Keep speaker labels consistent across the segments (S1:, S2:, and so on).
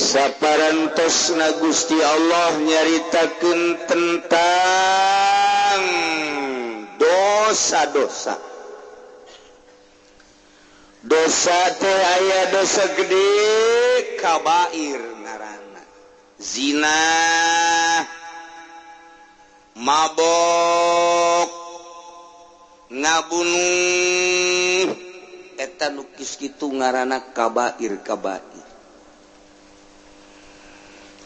S1: saparantosna Gusti Allah nyaritakeun tentang dosa-dosa. Dosa teh aya dosa gede kabair ngaranna. Zina, mabok, ngabunuh, eta nu kitu ngaranna kabair.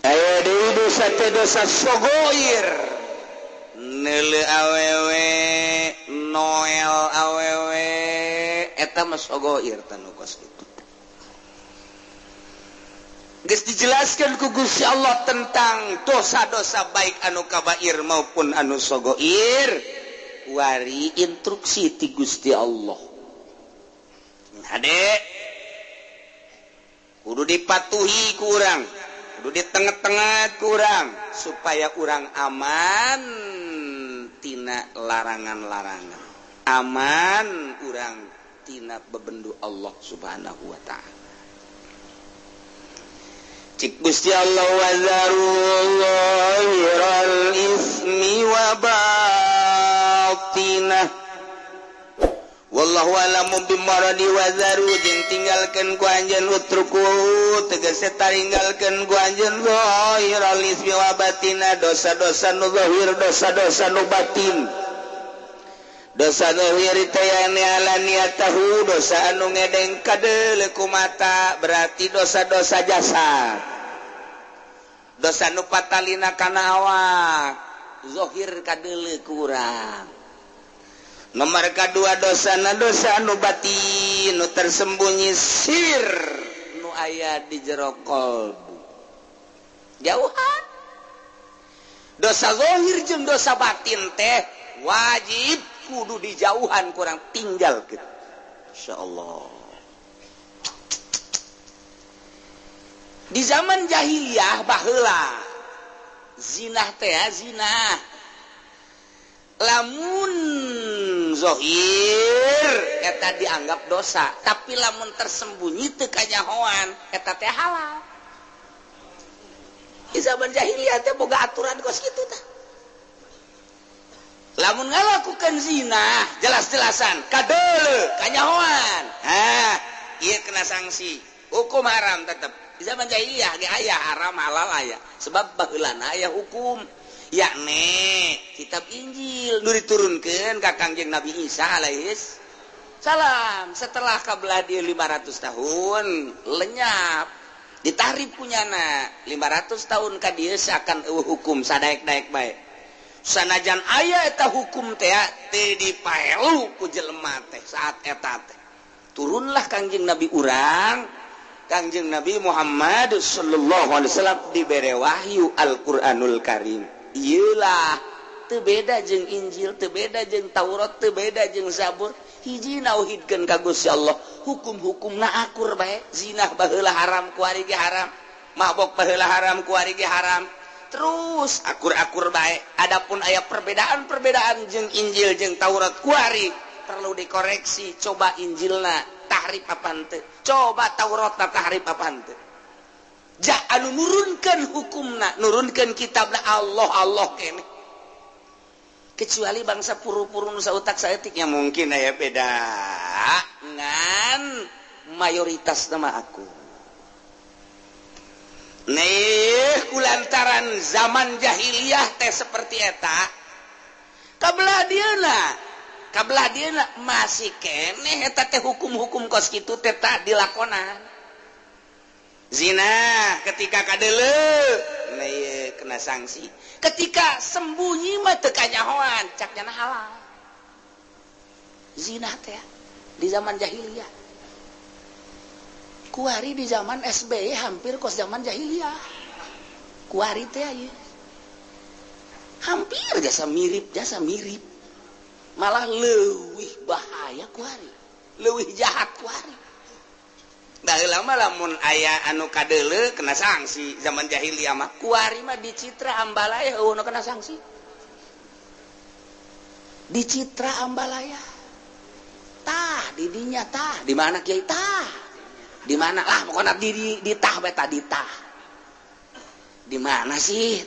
S1: Aya deui dosa teh dosa sogoir. Neuleuh awewe, noel awewe, eta mah sogoir tanu kos kitu. Geus dijelaskeun ku Gusti Allah tentang dosa-dosa baik anu kabair maupun anu sogoir. Wari instruksi ti Gusti Allah. Hade kudu dipatuhi ku urang, kudu di tengah-tengah ku urang supaya urang aman tina larangan-larangan. Aman urang tina bebendu Allah Subhanahu wa taala. Cik Gusti Allah wazarullahiral ismi wa batinah. Wallahu a'lamu bimaradi wazaru jeung tinggalkeun ku anjeun utruku tegese taringgalkeun ku anjeun zahiral ismi wa batinah dosa-dosa nu zahir dosa-dosa nu batin. Dosa zahir teh yani alaniyatahu dosa anu ngedeng kadeuleu ku mata berarti dosa-dosa jasad. Dosa nu patalina kana awak zahir kadeuleu ku urang. Nomor kadua dosana dosa anu batin nu tersembunyi sir nu aya di jero qalbu. Jauhan. Dosa zahir jeung dosa batin teh wajib kudu dijauhan kurang tinggal gitu. Insyaallah. Di zaman jahiliyah baheula zina teh zina lamun zahir eta dianggap dosa, tapi lamun tersembunyi teu kanyahoan eta teh halal. Di zaman jahiliyah teh boga aturan kos kitu tah. Lamun ngalakukeun zina jelas-jelasan kadeuleu kanyahoan. Ieu kena sanksi. Hukum haram tetep. Di zaman jahiliyah ge aya haram halal aya. Sebab baheulana aya hukum. Yakni kitab Injil nu diturunkeun ka Kangjeng Nabi Isa alaihis salam setelah kabelah dia 500 tahun lenyap ditahrib punyana 500 tahun ka dieu akan hukum sadaek-daek bae sanajan aya eta hukum teh teu dipaelu ku jelema teh saat eta teh turunlah Kangjeng Nabi urang Kangjeng Nabi Muhammad sallallahu alaihi wasallam dibere wahyu Al-Qur'anul Karim. Iyalah teu beda jeung Injil, teu beda jeung Taurat, teu beda jeung Zabur. Hiji nauhidkeun ka Gusti Allah, hukum-hukumna akur bae. Zina baheula haram ku ari ge haram, mabok baheula haram ku ari ge haram. Terus akur-akur bae. Adapun aya perbedaan-perbedaan jeung Injil jeung Taurat ku ari perlu dikoreksi. Coba Injilna tahrif apa henteu? Coba Tauratna tahrif apa henteu? Jah anu nurunkeun hukumna, nurunkeun kitabna Allah kene. Kecuali bangsa puru-puru nu sautak saeutik nya mungkin aya beda ngan mayoritas nama aku. Nih kulantaran zaman jahiliyah teh seperti eta. Kabelah dieuna masih keneh eta teh hukum-hukum kos kitu teh tah dilakonan. Zina ketika kadeuleu nah ieu kena sanksi. Ketika sembunyi mah teu kanyahoan cak cenah halal. Zina teh di zaman jahiliyah. Kuari di zaman SBY hampir kos zaman jahiliyah. Kuari teh ieu. Hampir jasa mirip. Malah leuwih bahaya kuari. Leuwih jahat kuari. Baheula mah lamun aya anu kadeuleu kena sanksi zaman jahiliyah mah kuari mah dicitra ambalaya eueuh nu kena sanksi. Dicitra ambalaya. Tah di dinya tah di mana kiai tah. Di mana lah pokona di tah beta di tah. Di mana sih?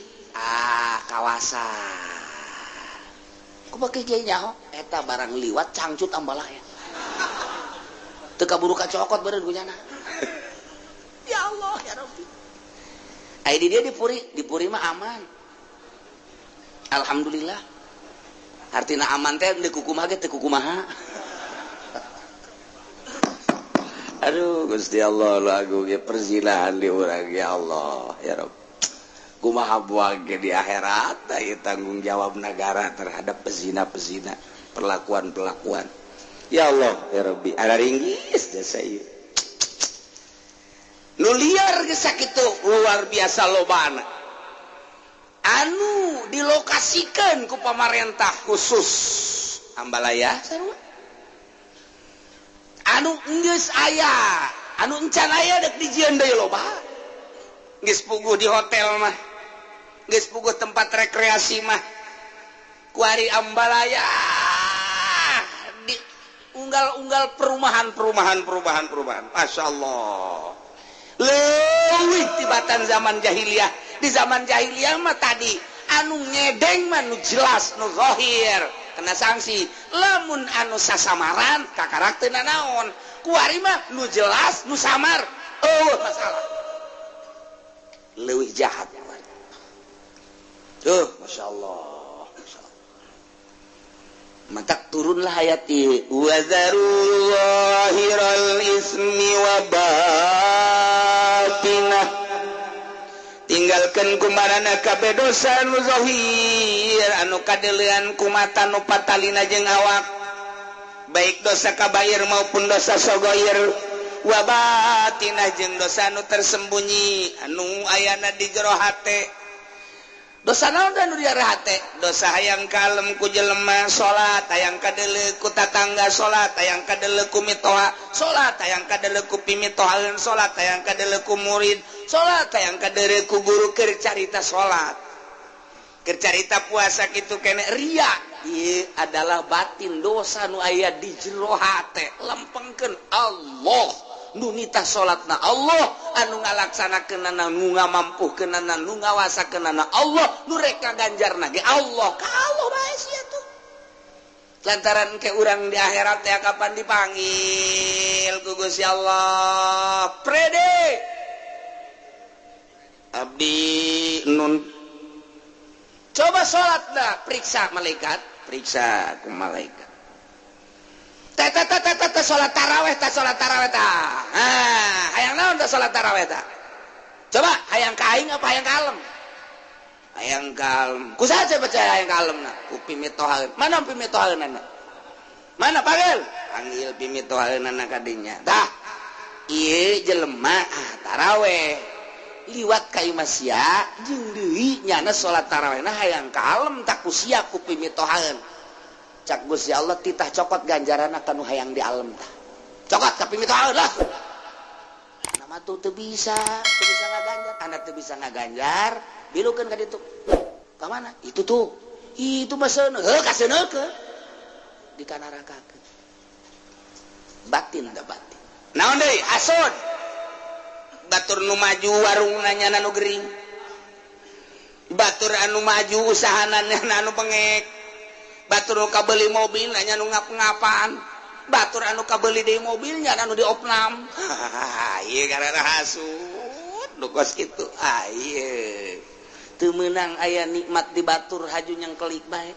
S1: Kawasan. Ku pakai kiai nyaho eta barang liwat cangcut ambalaya. Teu kaburu kacokot beureun kunyana. Ya Allah ya Rabbi. Ai di dia di Puri mah aman. Alhamdulillah. Artina aman teh di kukumaha ge teu kukumaha. Aduh Gusti Allah lagu ge perzinahan di urang ya Allah ya Rabb. Kumaha buang ge di akhirat ieu tanggung jawab negara terhadap pezina-pezina, perlakuan-perlakuan. Ya Allah ya Rabbi, ada ringgis jasa ieu. Nu liar ge sakitu luar biasa lobana. Anu dilokasikeun ku pamarentah khusus Ambalaya sarua. Anu geus aya, anu encan aya dek dijieun deui loba. Geus puguh di hotel mah. Geus puguh tempat rekreasi mah. Ku ari Ambalaya di unggal-unggal perumahan. Masya Allah. Leuwih tibatan zaman jahiliyah. Di zaman jahiliyah mah tadi anu ngedeng mah nu jelas nu zahir kena sanksi. Lamun anu sasamaran kakarakteuna naon? Kuari mah nu jelas nu samar. Masalah. Leuwih jahat. Masya Allah. Matak turunlah ayat ieu. Wa zarul zahiral ismi wa batinah. Tinggalkan kumarana kabeh dosa anu zahir anu kadeulean ku mata nu patalina jeung awak, baik dosa kabair maupun dosa sagoir, wa batinah jeung dosa anu tersembunyi anu ayana di jero hate. Dosa naon anu di jero hate? Dosa hayang kalem ku jelema salat, hayang kadeuleu ku tatangga salat, hayang kadeuleu ku mitoha salat, hayang kadeuleu ku pimitohaeun salat, hayang kadeuleu ku murid salat, hayang kadeuleu ku guru keur carita salat. Keur carita puasa kitu kene ria. Ieu adalah batin dosa nu aya di jero hate. Lempengkeun Allah. Nu nita salatna Allah, anu ngalaksanakeunana nu ngamampuhkeunana nu ngawasakeunana Allah, nu rek kaganjarna ge Allah. Ka Allah bae sia tuh. Lantaran ke urang di akhirat teh kapan dipanggil ku Gusti Allah. Prede. Abdi nun coba salat dah, periksa malaikat, periksa ku malaikat. Tata salat tarawih ta. Hayang naon ta salat tarawih ta? Coba hayang ka aing apa hayang kalem? Hayang kalem. Kusaha percaya hayang kalemna? Ku pimitohaeun. Mana pimitohaeunana? Mana panggil? Panggil pimitohaeunana ka dinya. Tah. Ieu jelema tarawih. Liwat ka imah sia jeung deui nyana salat tarawihna hayang kalem tak ku sia ku pimitohaeun. Cak Gusti Allah titah cokot ganjaran kanu hayang di alam tah. Cokot tapi mitohaeun lah. Nama tuh teu bisa ngaganjar. Anak teu bisa ngaganjar, bilukeun ka ditu. Ka mana? Itu tuh. Itu mah seuneu. Heuh ka seuneukeun. Dikanarakakeun. Batin da batin. Naon deui? Asod. Batur nu maju warungna nyana nu gering. Batur anu maju usahanana anu bengek. Batur anu kabeli mobil nya nu ngap-ngapan. Batur anu kabeli deui mobilnya anu diopnam. Ieu karana hasud nu kos kitu. Ieu teu meunang aya nikmat di batur haju nyengkelik bae.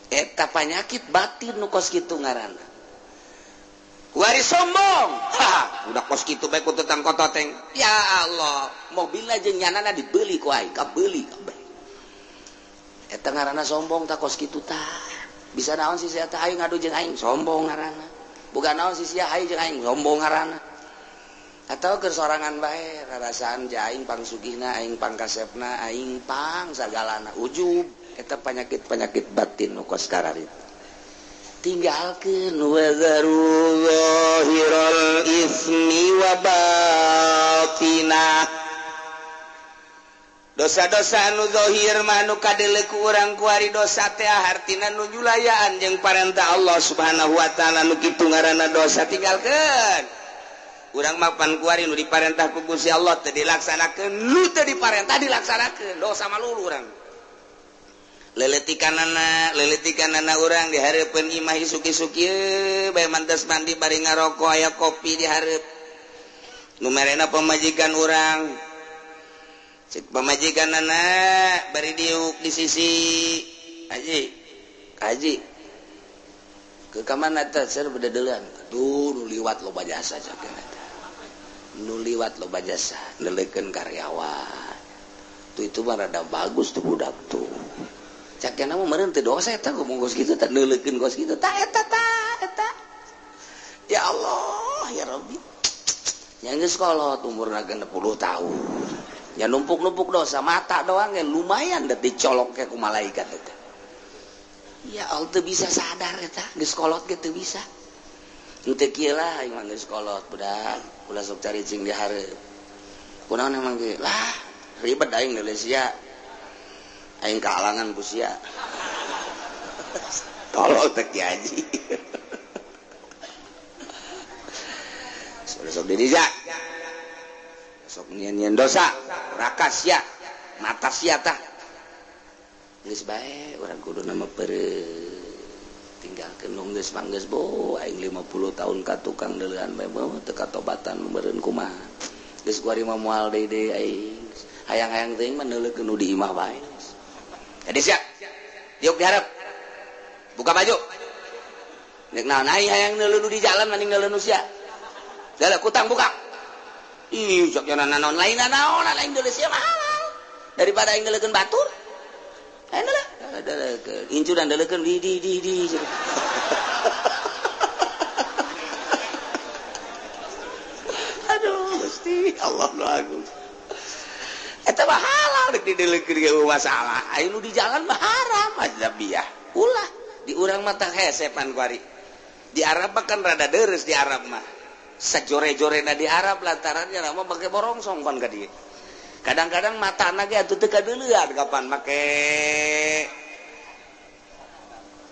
S1: Eta panyakit batin nu kos kitu ngaranna. Wari sombong. Udah kos kitu bae ku tutang kototeng. Ya Allah, mobilna jeung nyanana dibeli ku aing, kabeuli kabeh. Eta ngaranna sombong tak kos kitu tah. Bisa naon si sia teh aing ngadu jeung aing sombong ngaranna. Boga naon si sia aing jeung aing sombong ngaranna. Atawa keur sorangan bae rarasaan ja aing pangsugihna, aing pangkasepna, aing pang sagalana ujub. Eta penyakit-penyakit batin nu kos kararit. Tinggalkeun wa zarul zahiral ismi wa batinah. Dosa-dosa anu zahir mah anu kadeuleu ku urang ku ari dosa teh hartina nu julayaan jeung parentah Allah Subhanahu wa taala nu kitu ngaranna dosa tinggalkeun. urang mapan kuari nu diparentah ku Gusti Allah teu dilaksanakeun nu teu diparentah dilaksanakeun dosa malulu urang leletikanana urang di hareupeun imah isuk-isuk ieu bae mantes mandi bari ngarokok aya kopi di hareup nu merena pamajikan urang cek pamajikanana bari diuk di sisi haji ke kamana teh saya bedeuleun tuh nu liwat loba jasa cakeun eta nu liwat loba jasa neleukeun karyawan tuh itu mah rada bagus tuh budak tuh cakeun mah meureun teu dosa eta ngomong kos kitu teh neulekeun kos kitu tah eta ya Allah ya Rabbi nya geus kolot umurna 60 tahun nya numpuk-numpuk dosa mata doang ya lumayan da dicolok ke ku malaikat eta ya Allah teu bisa sadar eta geus kolot ge teu bisa teu kieu lah aing mah geus kolot budak ulah sok cari cing di hareup kunaon emang ge lah ribet aing deuleu sia aing kaalangan ku sia tolol teh Ki Haji sok dirija sok nyian dosa raka sia mata sia tah geus bae urang kudu nama peureut tinggalkeun nu geus manggeus bo aing 50 tahun ka tukang deuleuan bae teu katobatan meureun kumaha geus kuari mah moal deui aing hayang-hayang teuing mah neulekeun nu di imah bae jadi sia diuk diharap buka baju nek naon aing hayang neuleun nu di jalan mending neuleun nu sia dalah kutang buka ih sok yana naon lain naon aing deuleu sia mah halal daripada aing neulekeun batur enak lah incuran dalekeun di aduh Gusti Allah nu agung eta mah halal rek didelekeun ge masalah aya nu di jalan mah haram ajnabiyah ulah di urang mah tah hesepan kuari di Arab kan rada deres di Arab mah sajore-jorena di Arab lantarannya mah make borongsong pan ka dieu kadang-kadang matana ge atuh teu kadeuleuan kapan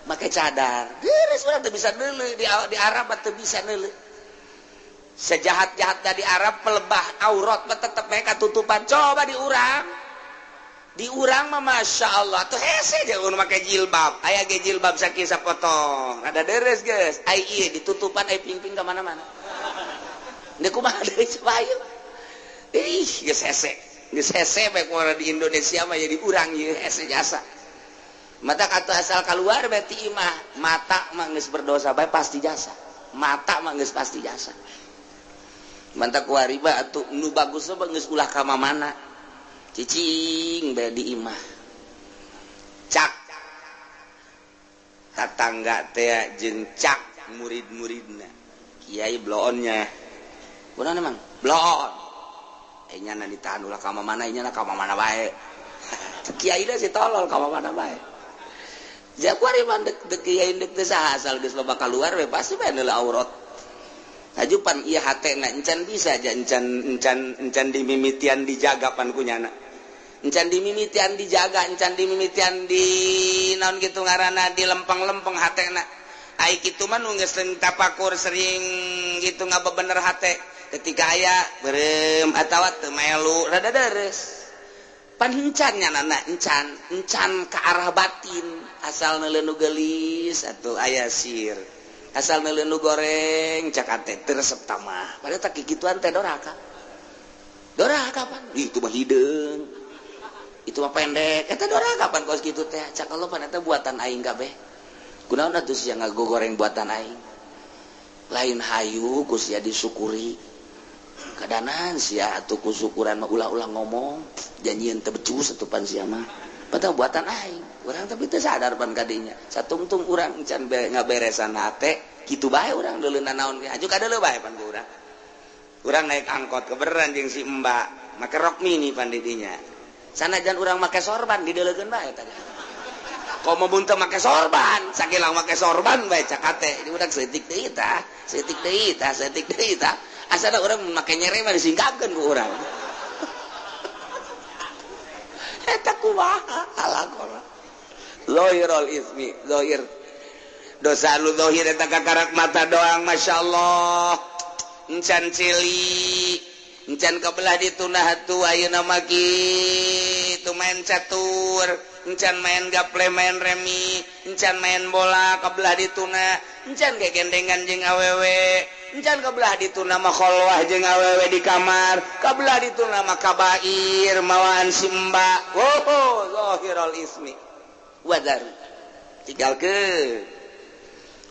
S1: make cadar deres urang teu bisa neuleuh di Arab teu bisa neuleuh sejahat-jahatna di Arab pelebah aurat mah tetep bae katutupan coba di urang mah masyaallah tuh hese jeung nu make jilbab aya ge jilbab sakieu sapotong rada deres geus ai ieu ditutupan ai ping-ping ka mana-mana deuk kumaha deui sabayu ih geus hese geus hese bae kumaha di Indonesia mah jadi urang ieu hese jasa mata kata asal keluar berarti imah mata mah geus berdosa bae pasti jasa mata mah geus pasti jasa manta kuari ba atuh nu bagus mah geus ulah ka mamana cicing bae di imah cak tatangga teh jeung cak murid-muridna kiai bloonnya kunaon emang bloon nya na ditahan ulah ka mamana nya na ka mamana bae kiai da si tolol ka mamana bae jakuari mah dek kiai dek teh saha asal geus loba keluar we pasti bae neuleuh aurat hajupan ieu hatena encan bisa aja encan dimimitian dijaga pan kunyana encan dimimitian dijaga encan dimimitian di naon kitu ngaranna di lempeng-lempeng hatena ai kitu mah nu geus tapakur sering gitu ngabebener hate ketika aya berem atawa teu melu rada deres pan encan nyanana encan ke arah batin asal neuleuh nu geulis atuh aya sir asal neuleuh nu goreng cakate teu resep tamah padahal tak kikituan teh doraka pan itu mah hideung itu mah pendek eta doraka pan kos kitu teh cak Allah pan eta buatan aing kabeh kunaon atuh sia ngagoreng buatan aing lain hayu ku sia disyukuri kadanan sia atuh ku syukuran mah ulah-ulah ngomong janjieun teu becus atuh pan sia mah padahal buatan aing urang tapi teu sadar pan kadinya satungtung urang can ngaberesan hate kitu bae urang deuleunan naon ge aju kadeuleuh bae pan ku urang naik angkot kebeneran jeung si Mbak make rok mini pan di dinya sanajan urang make sorban dideuleukeun bae tadi komo mun teu make sorban sakilang make sorban bae cakate budak seutik deui tah asana urang make nyere mah disingkapkeun ku urang eta kumaha alaqora zahirul ismi zahir dosa lu zahir eta kakarak mata doang masyaallah encan cili encan kebelah ditunah tu ayeuna mah kitu main catur encan main gaple main remi encan main bola kebelah dituna encan gegendengan jeung awewe encan kebelah dituna mah kholwah jeung awewe di kamar kebelah dituna mah kabair mawaan simba zahirul ismi wadar tinggalkeun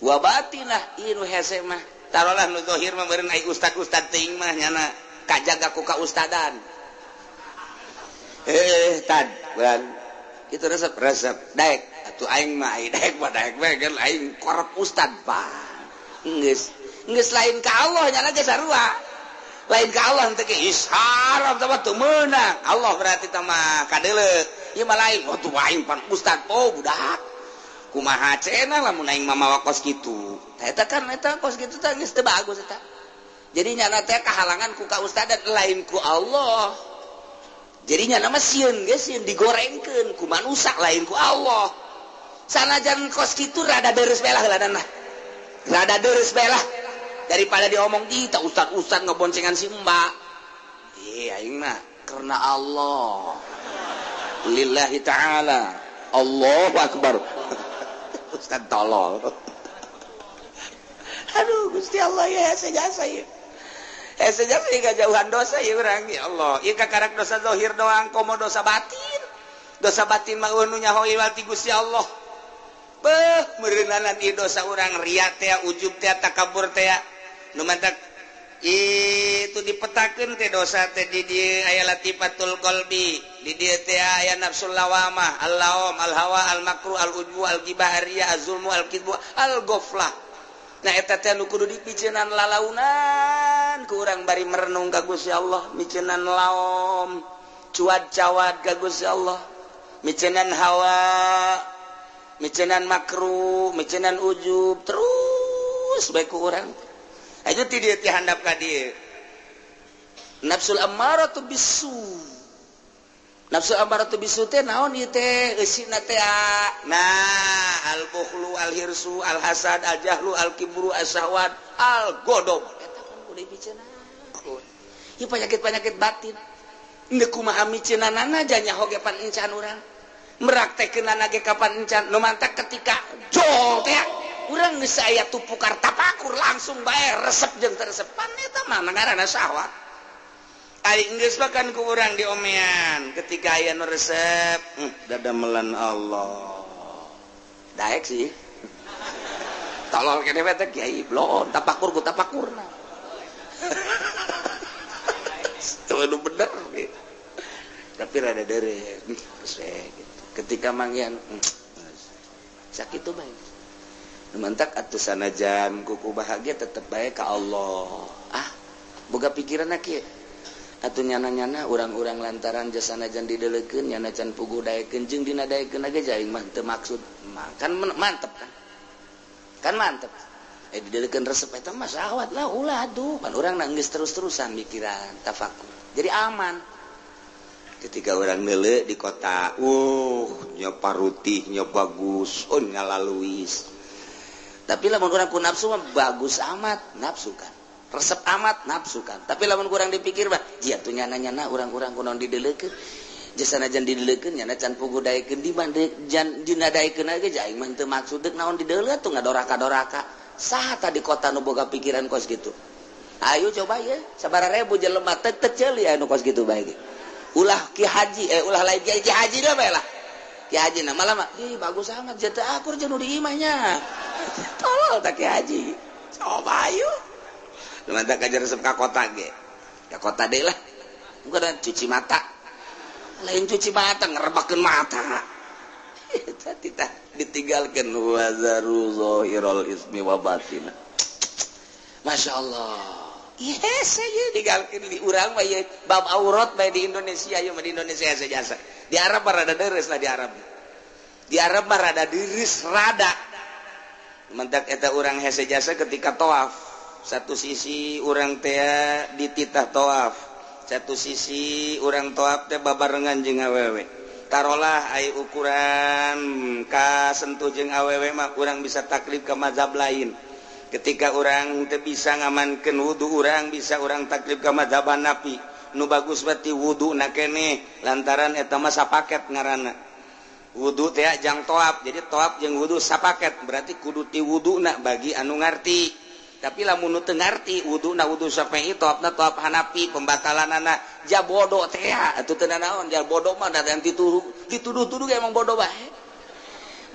S1: wa batinah inu hese mah tarolah nu zahir mah beureun ai ustad teuing mah nyana kajaga ku ka ustadan tad ban itu resep daek atuh aing mah ai daek bae kan aing korep ustad pa geus lain ka Allah nya ge sarua lain ka Allah teh ge isharam teh teu meunang Allah berarti teh mah kadeuleu ieu mah lain tuh aing pan ustad budak kumaha cenah lamun aing mah mawa kos kitu eta kan eta kos kitu teh geus teu bagus eta jadi nyana teh kahalangan ku ka ustadan lain ku Allah jadi nyana mah sieun geus sieun digorengkeun ku manusia lain ku Allah sanajan kos kitu rada deres belah heuladanna rada deres belah daripada diomong di tak ustad ngeboncengan si mbak aing mah karena Allah lillahi ta'ala Allahu akbar ustad tolol aduh Gusti Allah ya sejasa ya sejasa ya jauhan dosa ya urang ya Allah ieu kakarak dosa zahir doang komo dosa batin mah nu nyaho iwal ti Gusti Allah beuh meureunanan ieu dosa urang ria teh ujub teh takabur teh nu mantak itu dipetakeun teh dosa teh di dieu aya latifatul qalbi di dieu teh aya nafsul lawamah al-lawam al-hawa al-makruh al-ujbu al-ghibah ar-riya az-zulmu al-kidbu al-ghaflah nah eta teh nu kudu dipiceunan lalaunan ku urang bari merenung ka Gusti Allah miceunan laom cuad-cawad ka Gusti Allah miceunan hawa miceunan makruh miceunan ujub terus bae ku urang aya ti dieu teh handap ka dieu nafsul ammaratu bisu nafsul ammaratu bisu teh naon ieu teh eusina teh nah al bukhlu al hirsu al hasad al jahlu al kibru as-sahwat al godob eta kan kudu dipiceunan ieu penyakit batin geus kumaha miceunanana nya hoge pan encan urang meraktekeunana ge kapan encan nu mantak ketika jol teh urang geus aya tupukar tapakur langsung bae resep jeung teu resep pan eta mah ngaranna syahwat ari geus bakan ku urang diomean ketika aya nu resep dadamelan Allah daek sih tolol kene we teh kiai blon tapakur ku tapakurna tuh nu bener tapi rada deres ketika mangyan sakitu bae mantak atuh sanajan kuku bahagia tetep bae ka Allah boga pikiranna kieu atuh nyana-nyana urang-urang lantaran jasa sanajan dideulekeun nyana can puguh daekeun jeung dina daekeun ge jaing mah teu maksud kan mantep kan mantep dideulekeun resep eta mah syahwat lah ulah atuh pan urang na geus terus-terusan mikiran tafakur jadi aman ketika orang neuleuh di kota nya parutih nya bagus nya laluis tapi lamun urang ku nafsu mah bagus amat nafsu kan resep amat nafsu kan tapi lamun kurang dipikir mah jieu atuh nyana-nyana urang-urang kunaon dideulekeun jasana jan dideulekeun nyana can puguh daekeun di jan dina daekeun ge jaing mah teu maksud deuk naon dideuleut tuh ngadoraka-doraka saha tadi kota nu boga pikiran kos gitu ayo coba ya sabaraha ribu jelema teu ceuli anu kos gitu bae ge ulah ki haji ulah lain ki haji dah bae lah ki haji na malah mah bagus amat jata akur jeung nu di imahnya tolol tak ki haji coba ayo mantap kajar resep ka kota ge ka kota deui lah bukan cuci mata lain cuci mata ngerebakeun mata tita ditinggalkeun wazaru zahirul ismi wa batina masyaallah yes saya digalkeun di urang mah ieu bab aurat bae di Indonesia ieu mah di Indonesia sejasa di Arab mah rada deres lah di Arab mah rada deres rada mentak eta urang hese jasa ketika tawaf satu sisi urang teh dititah tawaf satu sisi urang tawaf teh babarengan jeung awewe tarolah aya ukuran ka sentuh jeung awewe mah urang bisa taklif ke mazhab lain ketika orang teu bisa ngamankeun wudu urang bisa orang taklif ka madzhab Hanafi nu bagus berarti wuduna keneh lantaran eta mah sapaket ngaranna wudu teh jang toab jadi toab jeung wudu sapaket berarti kudu ti wuduna bagi anu ngarti tapi lamun nu teu ngarti wuduna wudu Syafi'i toabna toab Hanafi pembatalanana ja bodoh teh atuh teu naon ja bodoh mah da yang dituduh-tuduh emang bodoh bae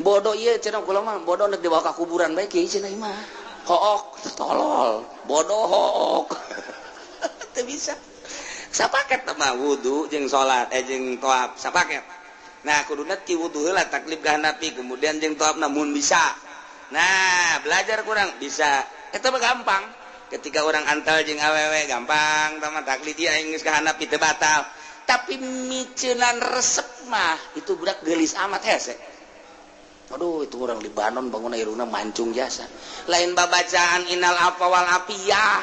S1: bodoh ieu cenah kula mah bodoh neuk dibawa ka kuburan bae kieu cenah mah hook tolol bodoh hook teu bisa sapaket mah wudu jeung salat jeung toab sapaket nah kuduna ti wudu heula taklif ka Hanafi kemudian jeung toab namun bisa nah belajar kurang bisa eta mah gampang ketika orang antal jeung awewe gampang tama taklif dia geus ka Hanafi teu batal tapi miceunan resep mah itu budak geulis amat hese aduh itu orang Libanon bangun irungna mancung jasa lain babacaan innal afwa wal afiyah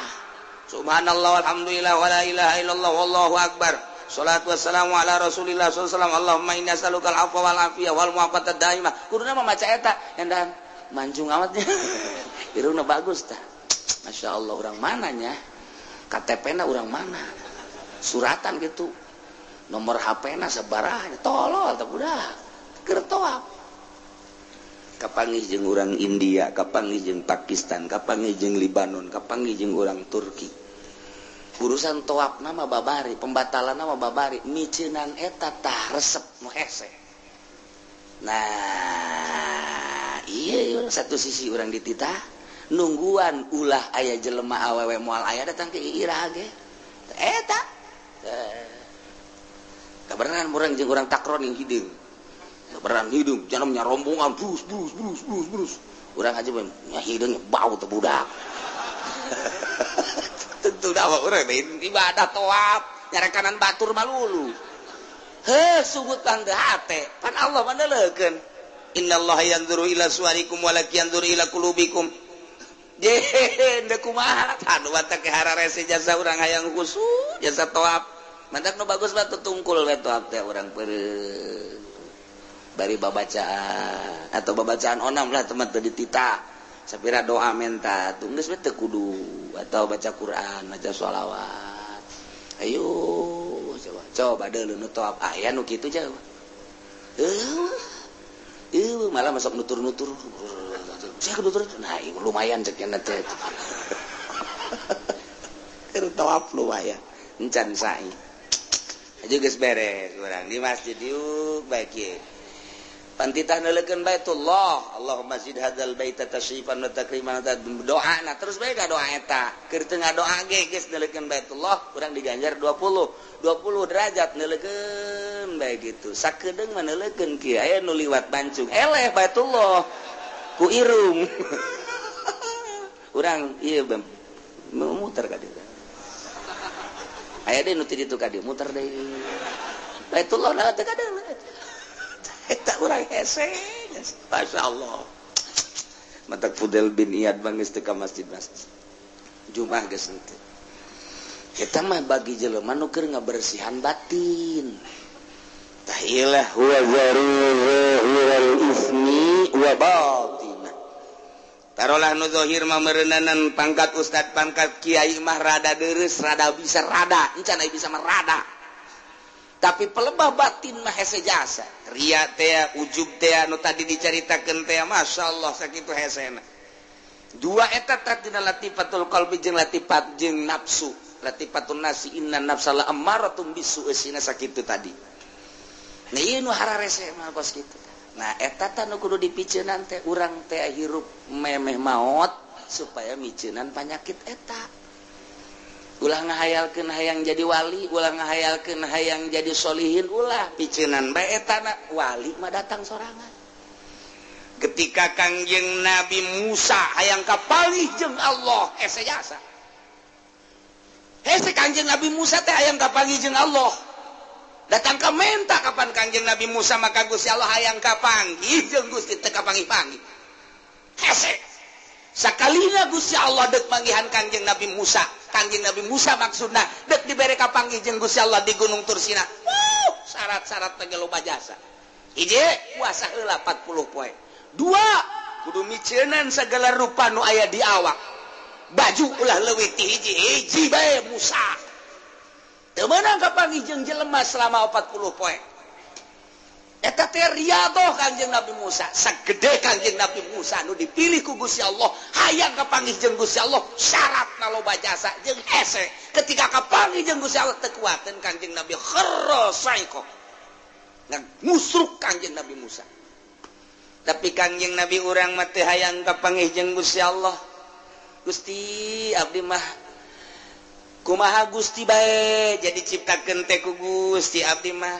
S1: subhanallah walhamdulillah wala ilaha illallah wallahu akbar sholatu wassalamu ala rasulillah sallallahu alaihi wasallam Allahumma inni as'aluka al-afwa wal afiyah wal mu'afatad daimah kuduna mah maca eta endan mancung amatnya irungna bagus tah masyaallah urang mananya KTP-na urang mana suratan gitu nomor HP-na sabaraha tolol tah budak keur toab kapanggih jeung urang India kapanggih jeung Pakistan kapanggih jeung Libanon kapanggih jeung urang Turki urusan toab nama babari pembatalan nama babari miceunan eta tah resep nu hese nah iya satu sisi urang dititah nungguan ulah aya jelema awewe moal aya datang ke irah ge eta kabarengan urang jeung urang takron yang hideung kabarengan hidung janamnya rombongan brus urang aja nya hideungnya bau teh budak tentu dawa urang ibadah toab nyarekanan batur malulu heuh sugut kang teu hate pan Allah mandeleukeun innallaha yanzuru ila suwarikum wa la yanzuru ila qulubikum je da kumaha anu batak hararese jasa urang hayang khusyuk jasa toab mantak nu bagus mah tutungkul we toab teh urang peureun bari babacaan atau babacaan onam lah teman teu dititah sapira doa menta geus we teu kudu atau baca Quran baca sholawat ayo coba deuleu nu toab aya nu kitu jauh malah masuk nutur-nutur saya nutur nah lumayan cek nya teh keur toab lumayan encan sae aja geus beres urang di masjid yuk baik ye pantitah neuleukeun Baitullah Allahumma zid hadzal baita tashrifan wa takriman doana terus bae ka doa eta keur teu ngadoa ge geus neuleukeun Baitullah urang diganjar 20 derajat neuleukeun bae gitu sakedeung mah neuleukeun kieu aya nu liwat bancung eleh Baitullah ku irung urang ieu muter ka dieu aya deui nu ti ditu ka dieu muter deui Baitullah na teu kadeung eta urang hese masyaallah matak Fudel bin Iyad bangis teu ka masjid-masjid Jumat geus henteu eta mah bagi jelema nu keur ngabersihan batin tahilah huwa zarurul ismi wa batin tarolah nu zahir mah meureunanan pangkat ustad pangkat kiai mah rada deureus rada bisa rada encan aya bisa mah rada tapi pelebah batin mah hese jasa ria teh ujub teh anu tadi dicaritakeun teh masyaallah sakitu hesena dua eta tatina latifatul qalbi jeung latifat jeung nafsu latifatun nasi inna nafsala ammaratun bisu esina sakitu tadi nah ieu nu hararese mah kos kitu nah eta teh nu kudu dipiceunan teh urang teh hirup memeh maot supaya miceunan panyakit eta ulah ngahayalkeun hayang jadi wali ulah ngahayalkeun hayang jadi solihin ulah piceunan bae etana wali mah datang sorangan ketika Kangjeng Nabi Musa hayang kapanggih jeung Allah hese jasa hese Kangjeng Nabi Musa teh hayang kapanggih jeung Allah datang ka menta kapan Kangjeng Nabi Musa maka Gusti Allah hayang kapanggih jeung Gusti teu kapanggih-panggih hese sakalina Gusti Allah deuk manggihan Kangjeng Nabi Musa Kangjeng Nabi Musa maksudna deuk dibere kapanggih jeung Gusti Allah di Gunung Tursina syarat-syarat teh loba jasa hiji puasa heula 40 poe dua kudu miceunan segala rupa nu aya di awak baju ulah leuwih ti hiji bae Musa teu meunang kapanggih jeung jelema selama 40 poe eta teh riadoh Kangjeng Nabi Musa sagede Kangjeng Nabi Musa nu dipilih ku Gusti Allah hayang kapanggih jeung Gusti Allah syaratna loba jasa jeung hese ketika kapanggih jeung Gusti Allah teu kuateun Kangjeng Nabi kharra saiko musruk Kangjeng Nabi Musa tapi Kangjeng Nabi urang mah teu hayang kapanggih jeung Gusti Allah Gusti abdi mah kumaha Gusti bae jadi ciptakeun teh ku Gusti abdi mah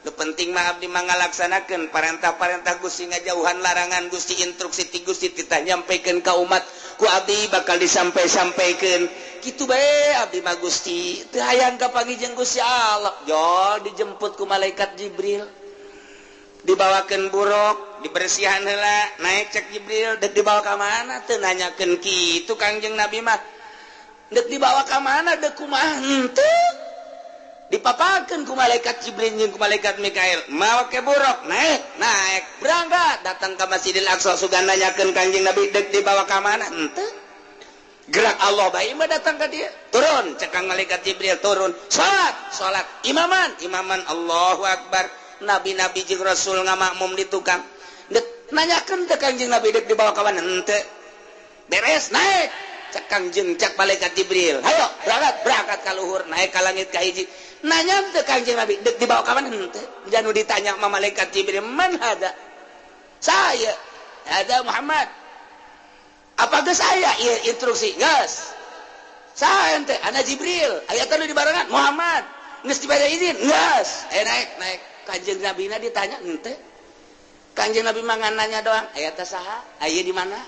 S1: nu penting mah abdi mah ngalaksanakeun parentah-parentah Gusti ngajauhan larangan Gusti instruksi ti Gusti titah nyampikeun ka umat ku abdi bakal disampai-sampaikeun kitu bae abdi mah Gusti teu hayang kapanggih jeung Gusti Allah jol dijemput ku malaikat Jibril dibawakeun buruk dibersihan heula naik cek Jibril dek dibawa ka mana teu nanyakeun kitu Kangjeng Nabi mah dek dibawa ka mana dek kumaha henteu dipapakeun ku malaikat Jibril jeung ku malaikat Mikail mawa ke buruk naik berangkat datang ke Masjidil Aqsa sugan nanyakeun Kangjeng Nabi dek dibawa ka mana henteu gerak Allah bae mah datang ka dieu turun cek malaikat Jibril turun salat imaman Allahu Akbar nabi-nabi jeung rasul ngamakmum di tukang dek nanyakeun teh Kangjeng Nabi dek dibawa ka mana henteu beres naik cek Kangjeng cek malaikat Jibril hayo berangkat ka luhur naik ka langit ka hiji nanya teh Kangjeng Nabi dek dibawa ka mana henteu janu ditanya sama malaikat Jibril man hada saya ada Muhammad apa geus saya ieu instruksi geus saya ente ana Jibril aya teh di barengan Muhammad geus dibere izin geus naik Kangjeng Nabi na ditanya henteu Kangjeng Nabi mah nanya doang aya teh saha aya di mana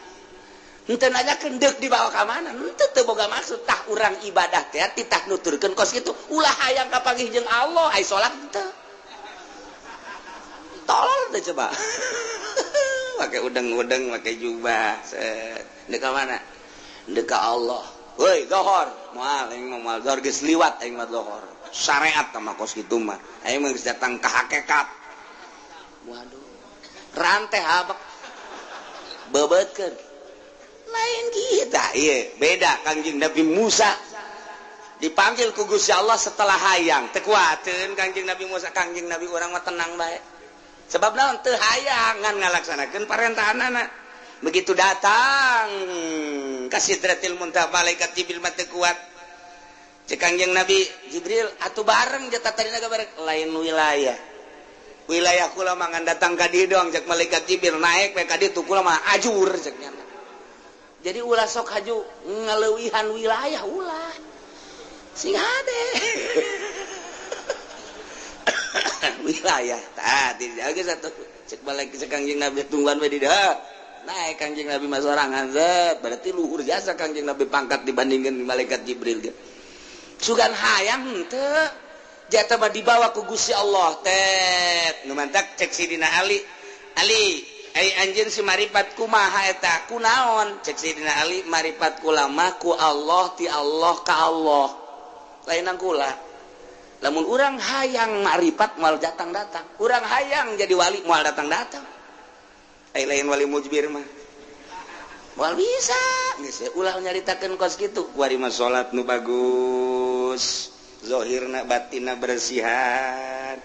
S1: henteu nanyakeun deuk dibawa ka mana henteu teu boga maksud tah urang ibadah teh titah nuturkeun kos kitu ulah hayang kapanggih jeung Allah ai salat henteu tolol teh coba pakai udeng-udeng pakai jubah set deuk ka mana deuk ka Allah heuy dohor moal aing moal dohor geus liwat aing mah dohor syariat mah kos kitu mah aing mah geus datang ka hakikat waduh ranteh habak bebeutkeun lain kita iya beda Kangjeng Nabi Musa dipanggil ku Gusti Allah setelah hayang teu kuateun Kangjeng Nabi Musa Kangjeng Nabi urang mah tenang bae sebab naon teu hayang ngan ngalaksanakeun parentahanana begitu datang ka Sidratil Muntaha malaikat Jibril mah teu kuat cek Kangjeng Nabi Jibril atuh bareng jata tadina bareng lain wilayah kula mah ngan datang ka dieu doang cek malaikat Jibril naik we ka dieu kula mah ajur ceknya jadi ulah sok haju ngeleuwihan wilayah ulah sing hade wilayah tadi geus satu cek balik ke Kangjeng Nabi tungguan we di dah naik Kangjeng Nabi mah sorangan zet berarti luhur jasa Kangjeng Nabi pangkat dibandingkan malaikat Jibril ge sugan hayang henteu jata mah dibawa ku Gusti Allah teh nu mantak cek sidina Ali ai anjeun si maripat kumaha eta kunaon cek sidina Ali maripat kulama ku Allah ti Allah ka Allah lainang kula lamun urang hayang maripat moal datang-datang urang hayang jadi wali moal datang-datang ai lain wali mujbir mah moal bisa geus ulah nyaritakeun kos kitu kuari mah salat nu bagus zahirna batinna bersihan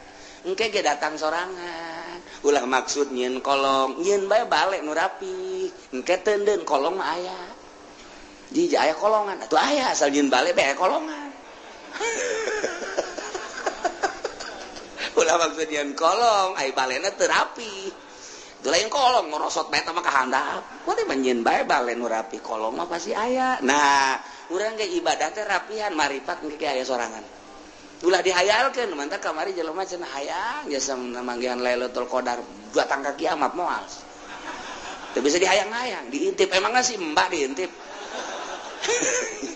S1: engke ge datang sorangan ulah maksud nyieun kolong nyieun bae bale nu rapi engke teundeun kolong mah aya di aya kolongan atuh aya asal nyieun bale bae kolongan ulah maksud nyieun kolong ai balena teu rapi teu lain kolong ngorosot bae mah kahandap poe mah nyieun bae bale nu rapi kolong mah pasti aya nah urang ge ibadah teh rapihan maripat engke aya sorangan ulah dihayalkeun mantap kamari jelema cenah hayang jasa manggihan Lailatul Qadar datang ka kiamat moal teu bisa dihayang-hayang diintip emangna si mbak diintip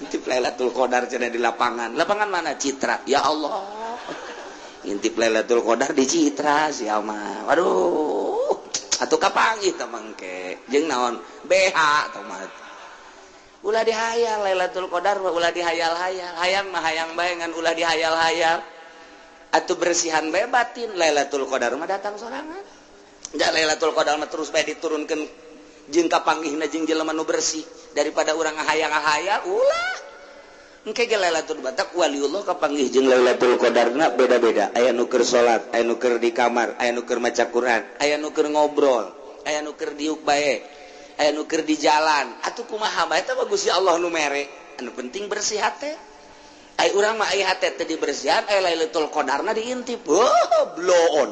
S1: intip Lailatul Qadar cenah di lapangan mana Citra ya Allah intip Lailatul Qadar di Citra sia mah waduh atuh kapanggih teh mangke jeung naon BH tah mah ulah dihayal Lailatul Qadar ulah dihayal-hayal hayang mah hayang bae ngan ulah dihayal-hayal atuh bersihan bae batin Lailatul Qadar mah datang sorangan da Lailatul Qadar mah terus bae diturunkeun jeung kapanggihna jeung jelema nu bersih daripada urang ngahayal-ngahayal ulah engke ge Lailatul Qadar waliullah kapanggih jeung Lailatul Qadarna beda-beda aya nu keur salat aya nu keur di kamar aya nu keur maca Quran aya nu keur ngobrol aya nu keur diuk bae aya nu keur di jalan atuh kumaha bae eta bagus ya Allah nu mere anu penting bersih hate aya urang mah aya hate teh dibersihan aya Lailatul Qadarna diintip blow on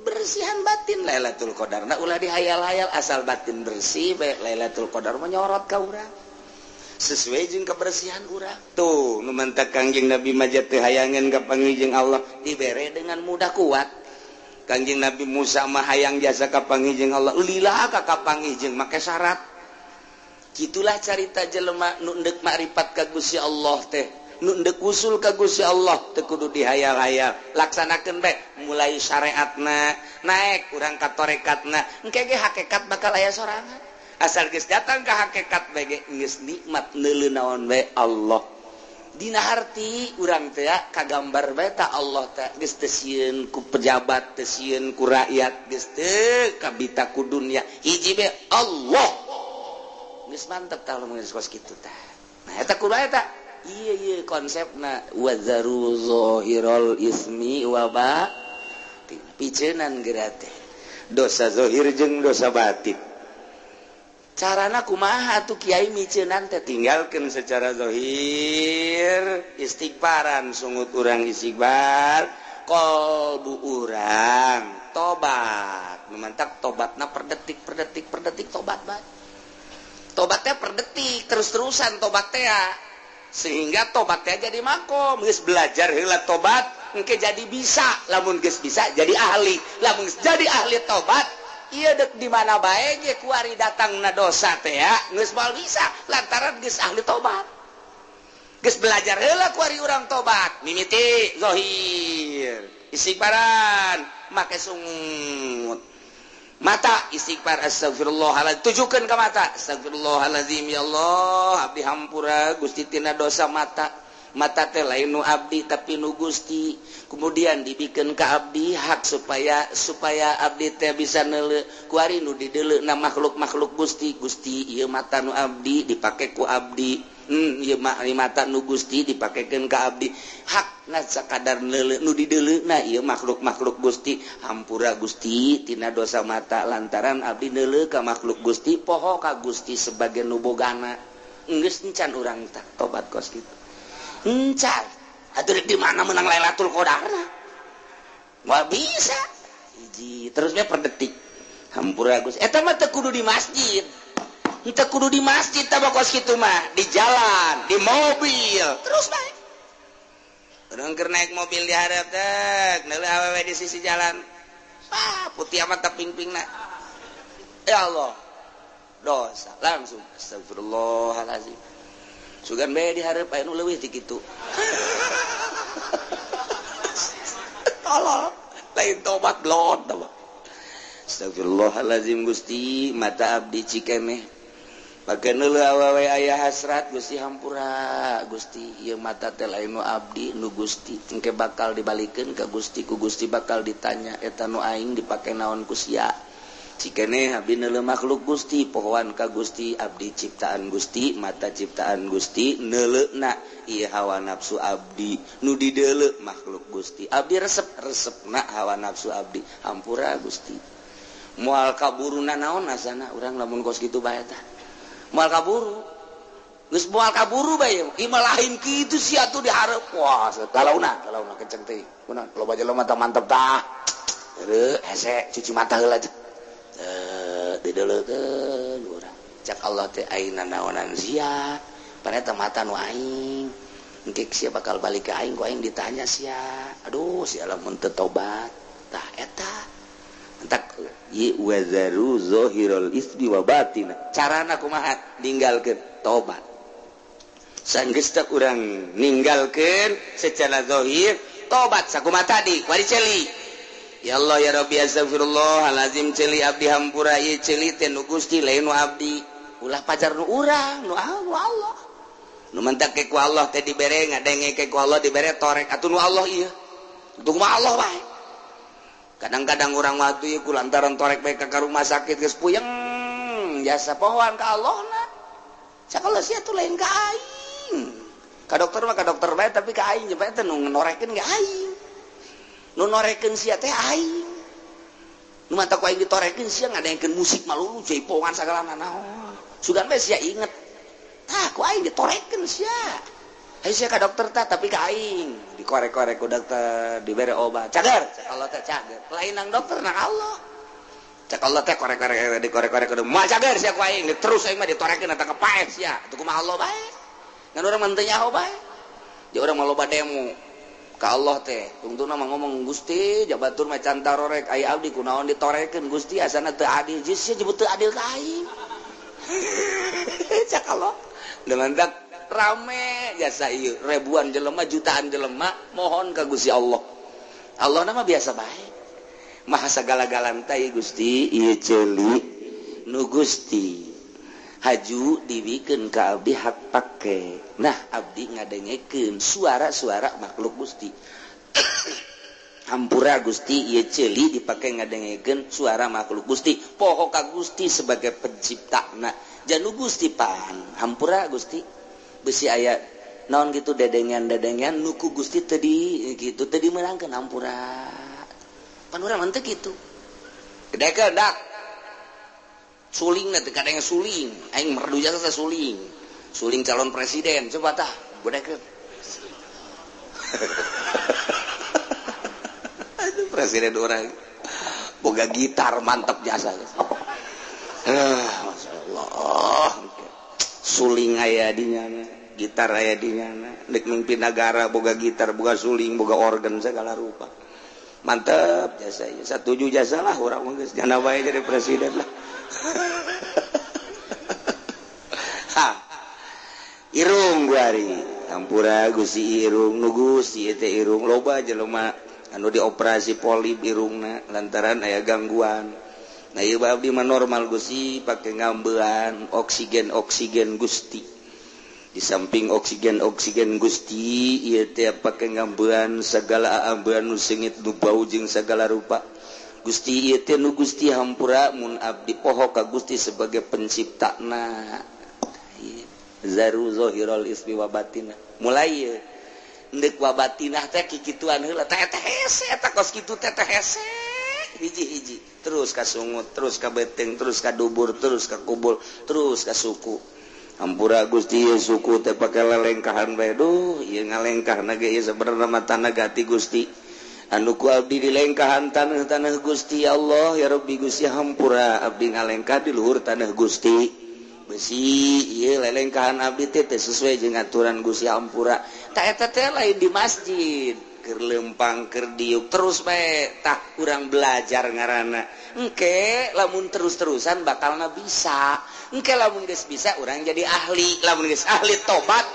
S1: bersihan batin Lailatul Qadarna ulah dihayal-hayal asal batin bersih bae Lailatul Qadar menyorot ka urang sesuai jeung kebersihan urang tuh nu mantak Kangjeng Nabi majat teu hayangan kapanggih jeung Allah dibere dengan mudah kuat Kangjeng Nabi Musa mah hayang jasa kapanggih jeung Allah lillah ka kapanggih jeung make syarat kitulah carita jelema nu endek makrifat ka Gusti Allah teh nu endek usul ka Gusti Allah teu kudu dihayal-hayal laksanakeun bae mulai syariatna naek urang ka tarekatna engke ge hakikat bakal aya sorangan asal geus datang ke hakikat bae geus nikmat neuleuh naon bae Allah dina harti urang teh kagambar bae ta Allah teh geus teu sieun ku pejabat teu sieun ku rakyat geus teu kabita ku dunya hiji bae Allah geus mantep tah lamun geus kos kitu tah nah eta kudu eta ieu konsepna wazaru zahirul ismi wa batin piceunan geura teh dosa zahir jeung dosa batin carana kumaha tuh kiai miceunan teh tinggalkeun secara zahir istighfaran sungut urang istighfar qalbu urang tobat memantak tobatna per detik tobat bae tobatnya per detik terus-terusan tobat teh sehingga tobatnya jadi makom geus belajar heula tobat engke jadi bisa lamun geus bisa jadi ahli lamun jadi ahli tobat iya dek di mana bae ge kuari datangna dosa teh ya geus moal bisa lantaran geus ahli tobat geus belajar heula kuari urang tobat mimiti zahir istighfaran make sungut mata istighfar astagfirullahaladzim tujukeun ka mata astagfirullahaladzim ya Allah abdi hampura Gusti tina dosa mata teh lain nu abdi tapi nu Gusti kemudian dibikeun ka abdi hak supaya abdi teh bisa neuleuh kuari nu dideuleuhna makhluk Gusti ieu mata nu abdi dipake ku abdi ieu mata nu Gusti dipakekeun ka abdi hakna sakadar neuleuh nu dideuleuhna ieu makhluk Gusti hampura Gusti tina dosa mata lantaran abdi neuleuh ka makhluk Gusti poho ka Gusti sebagai nu bogana geus encan urang tah tobat kos kitu encan atuh di mana menang Lailatul Qadarna moal bisa hiji terusnya per detik hampura Gusti eta mah teu kudu di masjid teu kudu di masjid tah kos kitu mah di jalan di mobil terus bae urang keur naik mobil di hareup teh neuleuh awewe di sisi jalan putih amat ping-pingna ya Allah dosa langsung astagfirullahalazim sugan bae di hareup aya nu leuwih ti kitu tolol lain tobat blot astagfirullahalazim Gusti mata abdi cikeneh pake neuleuh awewe aya hasrat Gusti hampura Gusti ieu mata teh lain nu abdi nu Gusti engke bakal dibalikeun ka Gusti ku Gusti bakal ditanya eta nu aing dipake naon ku sia cikeneh abdi neuleuh makhluk Gusti pohoan ka Gusti abdi ciptaan Gusti mata ciptaan Gusti neuleuhna ieu hawa nafsu abdi nu dideuleuh makhluk Gusti abdi resepna hawa nafsu abdi hampura Gusti moal kaburuna naon asana urang lamun kos kitu bae tah moal kaburu geus moal kaburu bae ieu mah lain kitu sia atuh di hareup wah galauna kenceng teh kunaon loba jelema tah mantep tah heureuh hese cuci mata heula dideuleukeun urang cak Allah teh ayeuna naonan sia paneta mata nu aing engke sia bakal balik ka aing ku aing ditanya sia aduh sia lamun teu tobat tah eta entak ye wazaru zahirul ismi wa batin carana kumaha ninggalkeun tobat sanggeus teh urang ninggalkeun secara zahir tobat sakumaha tadi kuari celi ya Allah ya Rabbi astagfirullahalazim celi abdi hampura ieu celi teh nu Gusti lain nu abdi ulah pajar nu urang nu Allah nu mentak ke ku Allah teh dibere ngadenge ke ku Allah dibere torek atuh nu Allah ieu itu mah Allah wae kadang-kadang urang waktu ieu ku lantaran torek bae ka rumah sakit geus puyeng jasa pohon ka Allahna sakala sia tuh lain ka aing ka dokter mah ka dokter bae tapi ka aing bae teh nu norekeun ge aing nu norekeun sia teh aing nu mata ku aing ditorekeun sia ngadaengkeun musik malulu jaipongan sagala naon sugan bae sia inget tah ku aing ditorekeun sia ayo sia ka dokter tah tapi ka aing dikorek-korek ku dokter dibere obat cager Allah teh cager lain nang dokter nang Allah cak Allah teh korek-korek dikorek-korek kudu moal cager sia ku aing terus aing mah ditorekeun eta kepaes sia atuh kumaha Allah bae ngan urang mah teu nyaho bae jeung urang mah loba demo ka Allah teh tungtuna mah ngomong Gusti jabatur mah can tarorek aya abdi kunaon ditorekeun Gusti asana teu adil jeung sia nyebut teu adil ka aing cak Allah dengan dak rame jasa ieu ribuan jelema jutaan jelema mohon ka Gusti Allah Allah nama biasa bae maha sagala-galan teh Gusti ieu ceuli nu Gusti haju dibikeun ka abdi hak pake nah abdi ngadengekeun suara-suara makhluk Gusti hampura Gusti ieu ceuli dipake ngadengekeun suara makhluk Gusti poho ka Gusti sebagai penciptana janu Gusti pan hampura Gusti besi aya naon gitu dedengan nuku Gusti tadi gitu tadi menangkeun hampura pan urang mah teu kitu gede keundak sulingna teh kadang suling aing merdu jasa suling calon presiden coba tah godekeun aduh presiden urang boga gitar mantap jasa masyaallah suling aya di nyana gitar aya di nyana dek mimpin negara boga gitar boga suling boga organ segala rupa mantap jasa ieu satuju jasa lah urang mah geus jana bae jadi presiden lah ha irung guari hampura Gusti irung nu Gusti teh irung loba jelema anu dioperasi polip irungna lantaran aya gangguan nah ieu abdi mah normal Gusti pake ngambean oksigen Gusti di samping oksigen Gusti ieu teh pake ngambean sagala ambean nu sengit nu bau jeung sagala rupa Gusti ieu teh nu Gusti hampura mun abdi poho ka Gusti sebagai penciptana zaru zahirul ismi wa batinah mulai ieu endek wa batinah teh kikituan heula teh hese eta kos kitu teh hese hiji-hiji terus ka sungut terus ka beteng terus ka dubur terus ka kubul terus ka suku hampura Gusti ieu suku teh pake lelengkahan bae duh ieu ngalengkahna ge ieu sabenerna mah tanah gati Gusti anu ku abdi dilengkahan taneuh Gusti ya Allah ya Rabbi Gusti hampura abdi ngalengkah di luhur taneuh Gusti besi ieu lelengkahan abdi teh sesuai jeung aturan Gusti hampura tah eta teh lain di masjid keur lempang keur diuk terus bae tah urang belajar ngaranna engke lamun terus-terusan bakalna bisa engke lamun geus bisa urang jadi ahli lamun geus ahli tobat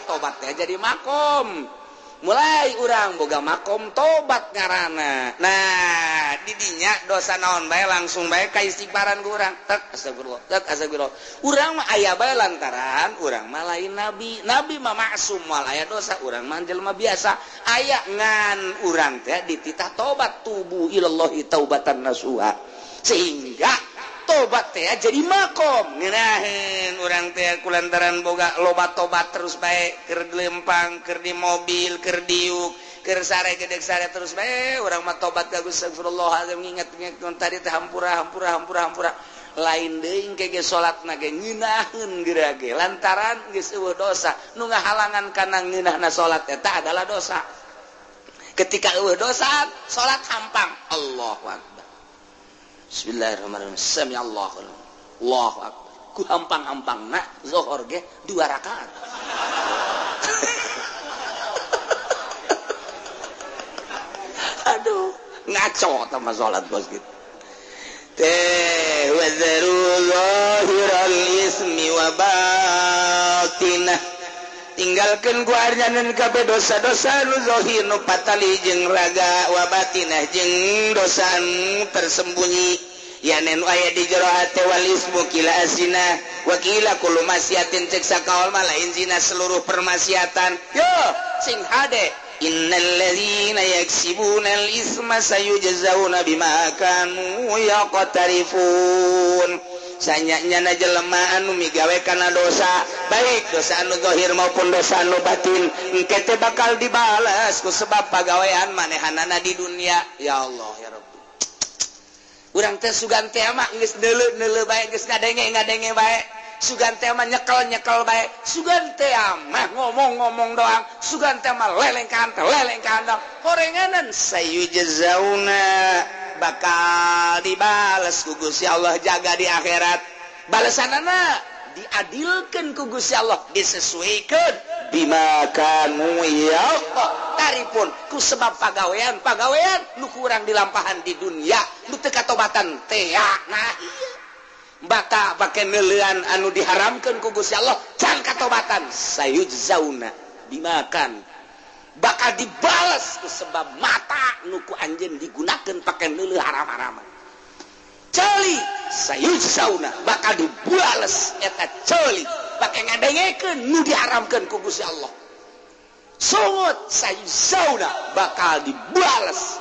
S1: teh jadi makom mulai urang boga makom tobat ngaranna nah di dinya dosa naon bae langsung bae ka istighfaran ku urang tek astagfirullah urang mah aya bae lantaran urang mah lain nabi mah maksum moal aya dosa urang mah jelema biasa aya ngan urang teh dititah tobat tubu ilallahi taubatan nasuha sehingga tobat teh jadi makom ngeunaheun urang teh kulantaran boga loba tobat terus bae keur lempang keur di mobil keur diuk keur sare gedeg sare terus bae urang mah tobat ka Gusti astagfirullahalazim nginget-nginget tadi teh hampura lain deui engke ge salatna ge ngeunaheun geura ge lantaran geus eueuh dosa nu ngahalangan kana ngeunahna salat eta adalah dosa ketika eueuh dosa salat hampang Allahu akbar Bismillahirrahmanirrahim. Sami Allahu akbar. Ku hampang-hampangna zuhur ge 2 rakaat. Aduh, ngaco sama salat bos gitu. Wa zaru zahiral ismi wa batinah. Tinggalkeun ku arnyaneun kabeh dosa-dosa nu zahir nu patali jeung raga wa batinah jeung dosa anu tersembunyi yanen aya di jero hate wal ismu kila azina wa kila kullu masyiatin cek sakaul malain zina seluruh permaksiatan yo sing hade innal ladzina yaksibuna al isma sayujzauna bima kanu yaqtarifun sanyanya jelema anu migawe kana dosa baik dosa anu zahir maupun dosa anu batin engke teh bakal dibalas ku sebab pagawean manehanana di dunia. Ya Allah ya Rabbi, urang teh sugan teh mah geus neuleuh bae, geus ngadenge bae, sugan teh mah nyekel bae, sugan teh mah ngomong doang, sugan teh mah lelengkan doang, horenganan sayujzauna bakal dibales ku Gusti Allah jaga di akhirat, balasanana diadilkeun ku Gusti Allah, disesuaikeun bima kanu taripun ku sebab pagawean nu kurang dilampahan di dunia nu teu katobatan teh. Nah iya baka bake neuleuan anu diharamkeun ku Gusti Allah can katobatan sayujzauna bima kan bakal dibalas ku sebab mata nu ku anjeun digunakeun pake neuleuh haram-haraman. Celi sayujzauna bakal dibales eta celi pake ngadengekeun nu diharamkeun ku Gusti Allah. Sungut sayujzauna bakal dibales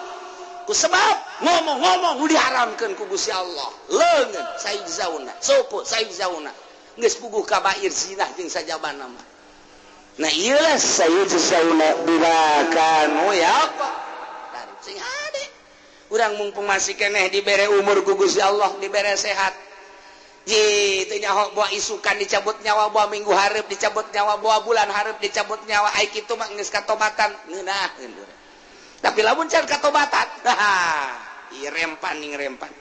S1: ku sebab ngomong-ngomong nu diharamkeun ku Gusti Allah. Leungeun sayujzauna, sopo sayujzauna geus puguh kabair zina jeung sajabana mah. Nah iyalah sayujzauna bima kanu ya apa dari sing hade urang mumpung masih keneh dibere umur ku Gusti Allah, dibere sehat ji teu nyaho bawa isukan dicabut nyawa, bawa minggu hareup dicabut nyawa, bawa bulan hareup dicabut nyawa, ai kitu mah geus katobatan ngeunaheun. Tapi lamun can katobatan ieu rempan ning rempan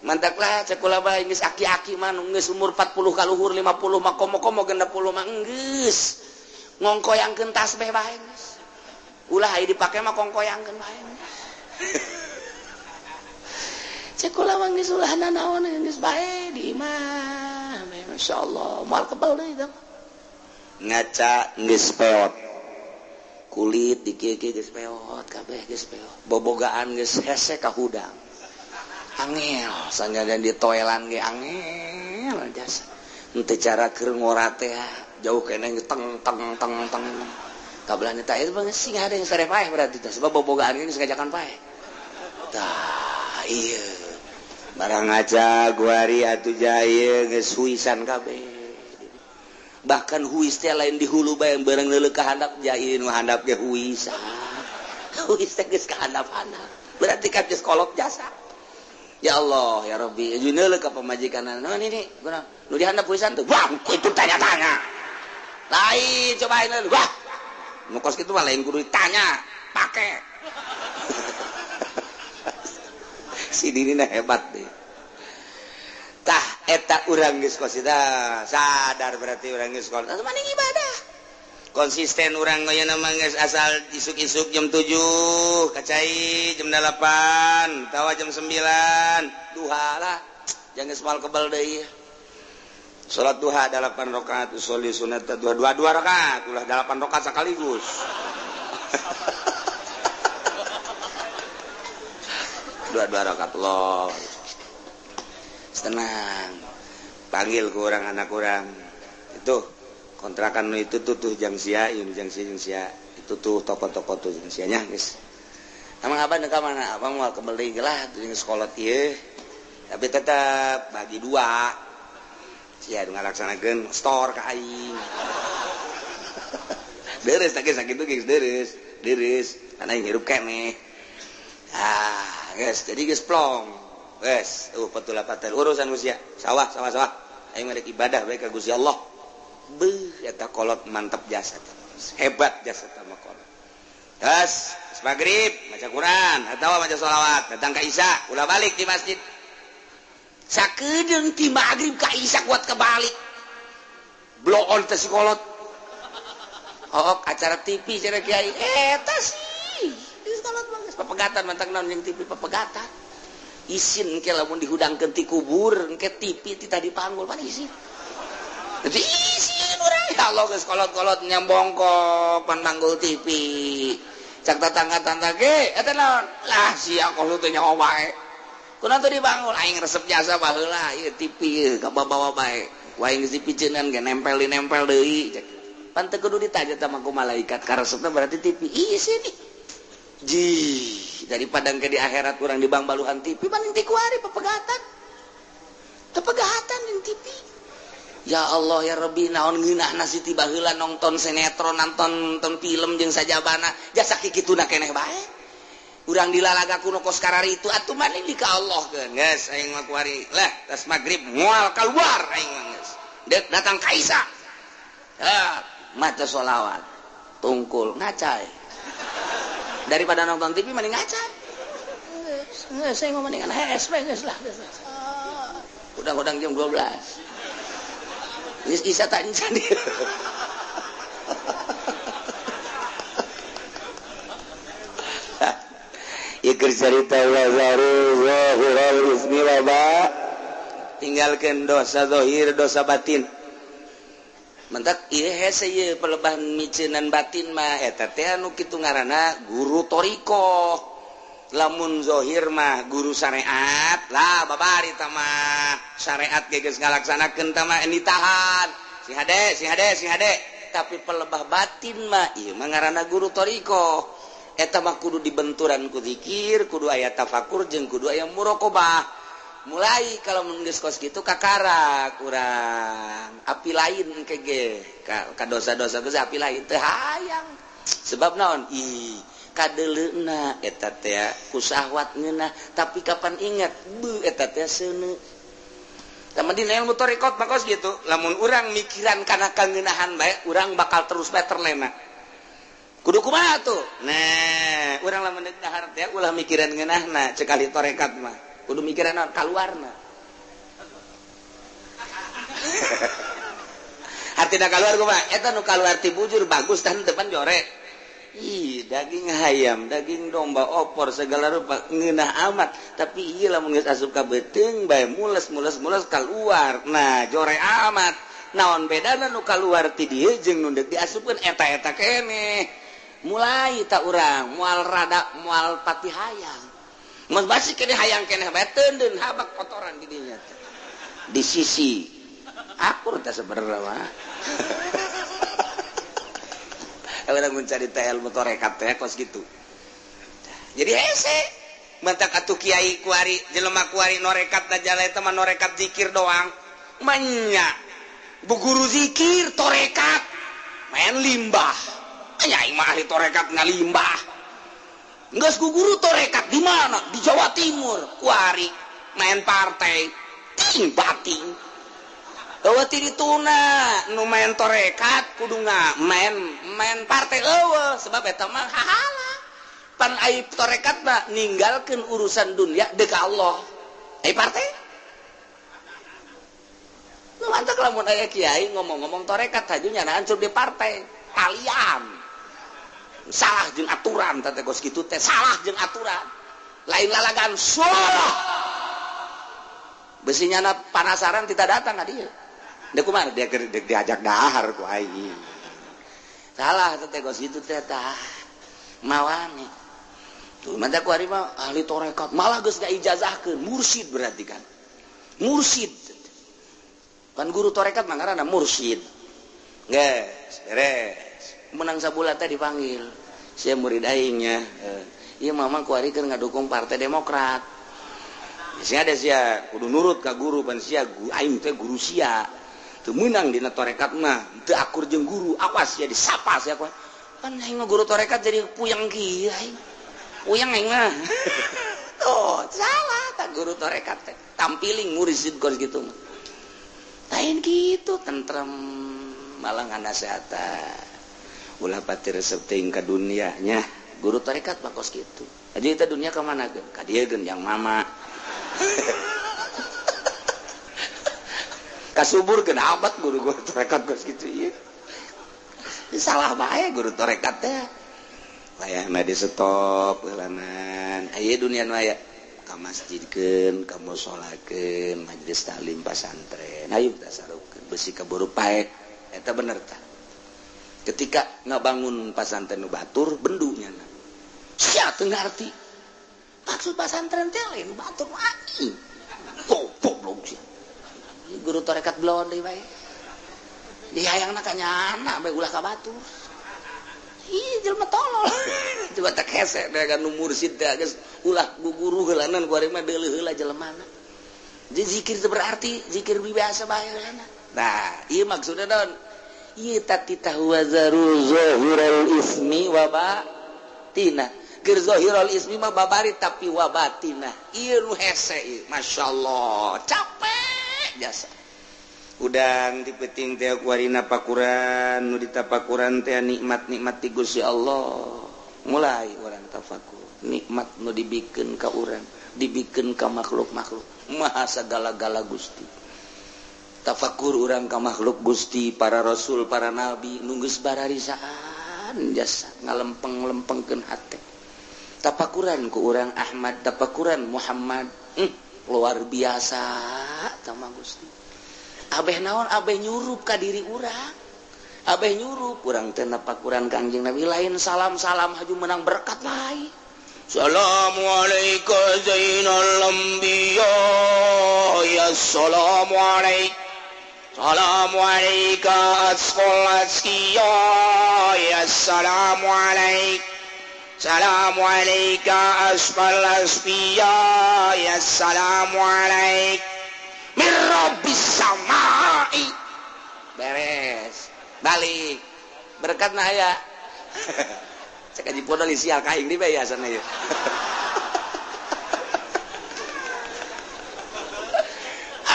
S1: mantak lah ceukula bae geus aki-aki mah geus umur 40 kaluhur 50 mah komo-komo 60 mah geus ngongkoyangkeun tasbih bae geus. Ulah aya dipake mah kongkoyangkeun bae. Cek ulah mah geus ulah nanaon geus bae di imah. Masyaallah, moal kebal deui tah. Ngaca geus peot. Kulit dikieu-kieu geus peot, kabeh geus peot. Bobogaan geus hese ka hudang. Angel, sanjadan di toilan ge angel jasa. Henteu cara keur ngora teh jauh kene teng kabelan eta itu mah sing ada yang sare paeh berarti teh sebab bobogaan geus ngajakan paeh tah ieu barang aja guari atuh jaya geus huisan kabeh bahkan huis teh lain di hulu bae bareng leuleuh ka handap jaya nu handap ge huis teh geus ka handap-handap berarti kan geus kolot jasa. Ya Allah ya Rabbi ajuneuleuh ka pamajikanna naon ini nu di handap huisan tuh wah itu tanya-tanya lain cobain dulu wah ngokos gitu mah lain kudu ditanya pakai si dirina hebat deh tah eta urang geus kos eta sadar berarti urang geus kos mana ibadah konsisten urang ayeuna mah geus asal isuk-isuk jam 7 kacai jam 8 tawa jam 9 duha lah jangan semal kebal deui. Salat duha 8 rakaat, usolli sunat dua rakaat, ulah 8 rakaat sekaligus. dua rakaat Allah. Tenang. Panggil ke orang anak orang. Itu kontrakan itu tuh jang sia, jang sia. Itu tuh toko-toko tuh jang sianya, guys. Emang abang ka mana? Abang mau kembali lah jeung sekolah ieu. Tapi tetap bagi dua. Ya, ngalaksanakeun store ka aing. Deres sakit tuh geus deres. Kan aing hirup keneh. Ah, geus jadi geus plong. Geus, patul patel urusan usia. Sawah. Aing merek ibadah bae ka Gusti Allah. Beuh, eta kolot mantep jasa. Hebat jasa mah kolot. Geus, maghrib maca Quran atawa maca sholawat, datang ka Isya, ulah balik di masjid. Sakedeung ti maghrib ka Isya kuat kebalik. Bloon teh si kolot. Acara TV cara kiai eta sih. Di kolot mah geus papegatan mantang naon jeung TV papegatan. Isin engke lamun dihudangkeun ti kubur engke TV ti tadi panggul pan isin. Jadi isin urang ya Allah geus kolot-kolot nyambongkok pan panggul TV. Cak tetangga-tetangga ge eta naon? Lah sia kolot teh nyawa bae. Kuna tuh dibangun, aing resep jasa baheula, ieu TV ieu ka bawa bae. Waing si piceungan ge nempel deui. Pan teu kudu ditaja sama ku malaikat karesepna berarti TV. Iya sini. Ji, daripada engke di akhirat urang dibang baluhan TV paling ti kuari papegatan. tepegahatan yang TV. Ya Allah ya Rabbi, naon ngeunahna Siti baheula nonton sinetron, nonton film jeung sajabana, jasa kikituna keneh bae. Urang dilalagaku nu kos karari itu atuh mah di ka Allah keun, geus aing mah kuari. Lah, tas magrib moal keluar aing mah geus. Dek datang Kaisa. Maca sholawat. Tungkul ngacai. Daripada nonton TV mending ngacai. Geus saya ngomong dengan HSP geus lah. Udang-udang jam 12. Isa tak insan dia. Ikir cerita zahiral ismi waba. Tinggalkan dosa zahir, dosa batin. Mentak ieu hese ieu pelebahan micenan batin mah eta teh anu kitu ngaranna guru toriko. Lamun zahir mah guru syariat lah babari tah mah syariat geus ngalaksanakeun tah mah ditahan si hade tapi pelebah batin mah ieu mah ngaranna guru toriko eta mah kudu dibenturan ku zikir kudu aya tafakur jeung kudu aya muraqabah mulai kalau mun geus kos kitu kakarak urang api lain kege ka dosa-dosa geus api lain teu hayang sebab naon kadeleuna eta teh ku syahwat ngeunah tapi kapan ingat eta teh seuneu tama dina ilmu tarekat mah gitu lamun urang mikiran kana kangeunahan bae urang bakal terus bae terlena kudu kumaha tuh nah urang lamun deuk dahar teh ulah mikiran ngeunahna cekali tarekat mah kudu mikiran naon kaluarna artina kaluar kumaha eta nu kaluar ti bujur bagus tah depan jorek. Daging hayam, daging domba, opor segala rupa ngeunah amat, tapi ieu lamun geus asup ka beuteung bae mules kaluar. Nah, jore amat. Naon bedana nu kaluar ti dieu jeung nu deuk diasupkeun eta-eta keneh. Mulai ta urang moal rada moal pati hayang. Mun basi keneh hayang keneh bae teundeun habak kotoran di dinya teh. Di sisi akur teh sabenerna mah. Orang mencari ilmu tarekat teh kos gitu. Jadi hese mentak atuh kiai kuari jelema kuari norekat da jala eta mah norekat zikir doang. Manya bu guru zikir tarekat main limbah. Anya aing mah ahli tarekat ngalimbah. Geus ku guru tarekat di mana? Di Jawa Timur. Kuari main partai ting bating. Eueuh ti dituna nu main tarekat kudu main partai eueuh sebab eta mah hahala. Pan ai tarekat mah ninggalkeun urusan dunia deuk ka Allah. Ai partai? Nu mantak lamun aya kiai ngomong-ngomong tarekat haju nyana hancur di partai. Kalian salah jeung aturan teh geus kitu teh salah jeung aturan. Lain lalagan salah. Besi nyana panasaran tidak datang ka dieu. Dek kumaha dia diajak dahar ku aing. Salah teh gos itu teh tah. Mawane. Tuh manda ku ari mah ahli tarekat, malah geus ngaijazahkeun, mursyid berarti kan. Mursyid. Kan guru tarekat mah ngaranna mursyid. Geus, beres. Menang sabulat teh dipanggil. Sia murid aing nya. Ieu mama ku ari keur ngadukung Partai Demokrat. Sia ada sia kudu nurut ka guru pan sia aing teh guru sia. Teu meunang dina tarekat mah teu akur jeung guru awas ya disapa sia ku kan aing mah guru tarekat jadi puyeng kieu aing puyeng aing mah oh salah tak guru tarekat teh tampiling murisid kos kitu mah lain kitu tentrem malah nganasehatan ulah pati resep teuing ka dunia nya guru tarekat mah kos kitu aja eta dunia ka mana geun ka dieu geun yang mama kasubur kena abat guru tarekat geus kitu ieu. Salah bae guru tarekat teh. Layahna di stop heulanan. Aya dunia nu aya ka masjidkeun, ka musolakeun, majelis taklim pasantren. Hayu kita sarupkeun besi kaburu paek eta bener tah. Ketika ngabangun pasantren nu batur bendunya na. Sia teu ngarti. Maksud pasantren teh lain batur mah anjing. Goblok sia. Guru tarekat belon deui bae. Dihayangna ka nyana bae ulah ka batur. Ih jelema tolol. Coba tak hese da nu mursyid teh geus ulah guguru heulanan ku ari mah deuleuh heula jelemana. zikir itu berarti zikir biasa bae. Nah ieu maksudna naon ieu tatitahu wazaru zahirul ismi wa batinah keur zahirul ismi mah babari tapi wa batinah ieu nu hese ieu masyaallah capek jasa udang dipeting teh kuarina pakuran nu ditapakuran teh nikmat-nikmat ti Gusti Allah mulai urang tafakur nikmat nu dibikeun ka urang dibikeun ka makhluk-makhluk maha sagala-gala Gusti tafakur urang ka makhluk Gusti para rasul para nabi nu geus bararisaan jasa ngalempeng-lempengkeun hate tapakuran ku urang Ahmad tapakuran Muhammad luar biasa sama Gusti abeh naon abeh nyurup ka diri urang abeh nyurup urang teh tapakuran Kangjeng Nabi lain salam-salam haju menang berkat lain Assalamualaikum Zainal Anbiya ya Assalamualaikum Assalamualaikum Asqal Asqiya ya Assalamualaikum Assalamualaikum Asqal Asqiya ya Assalamualaikum Min Rabbis Samai beres balik berkat nah ya cek aja podol sial kaing di bayasan aja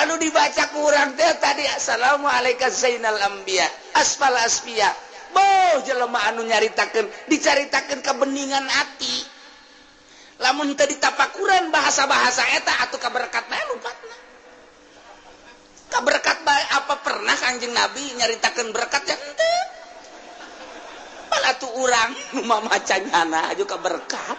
S1: anu dibaca kurang teh tadi Assalamualaikum Zainal Anbiya asfal asfiya boh jelema anu nyaritakeun dicaritakeun kebeningan ati lamun teu ditapakuran bahasa-bahasa eta atuh kaberkat bae lupatna kaberkat bae apa pernah Kanjeng Nabi nyaritakeun berkat ya henteu pala tuh urang nu mamacanyana aju kaberkat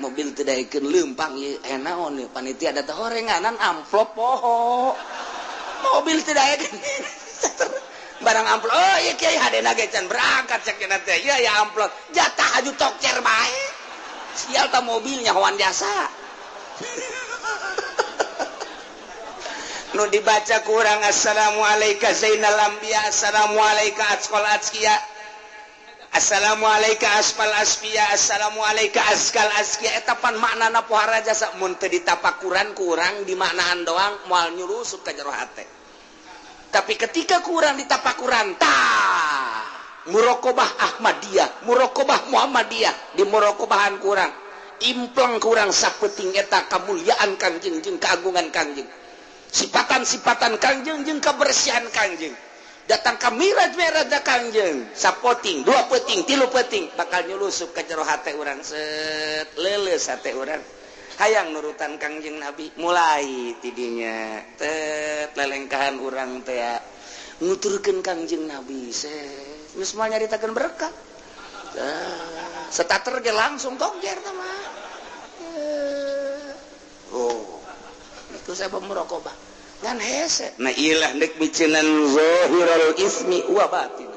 S1: mobil teu daekeun leumpang ieu naon ieu panitia da teh horenganan amplop poho mobil teu daekeun barang amplop oh ieu kiai hadena ge can berangkat cek cenah teh ieu ya amplop jatah aju tokcer bae sial ta mobilnya hoan jasa nu dibaca kurang Assalamualaikum Zainal Anbiya Assalamualaikum Asqal Asqiya Assalamualaikum Asfal Asfiya Assalamualaikum Asqal Asqiya eta pan maknana pohara jasa mun teu ditapakuran kurang dimaknaan doang moal nyurusup ka jero hate tapi ketika kurang ditapakuran tah muraqabah Ahmadiyah muraqabah Muhammadiyah di muraqabahan kurang impleng kurang sapeting eta kamulyaan Kangjeng jeung keagungan Kangjeng sifatan-sifatan Kangjeng jeung kebersihan Kangjeng datang ka miraj-miraj da Kangjeng sapoting dua peuting tilu peuting bakal nyulusup ka jero hate urang set leuleus hate urang hayang nurutan Kangjeng Nabi mulai tidinya tet lelengkahan urang teh nguturkeun Kangjeng Nabi set geus mah nyaritakeun berkat starter ge langsung togjer tah mah oh itu saya pemuraqabah ngan hese nah ilah nek micenan zahirul ismi wa batin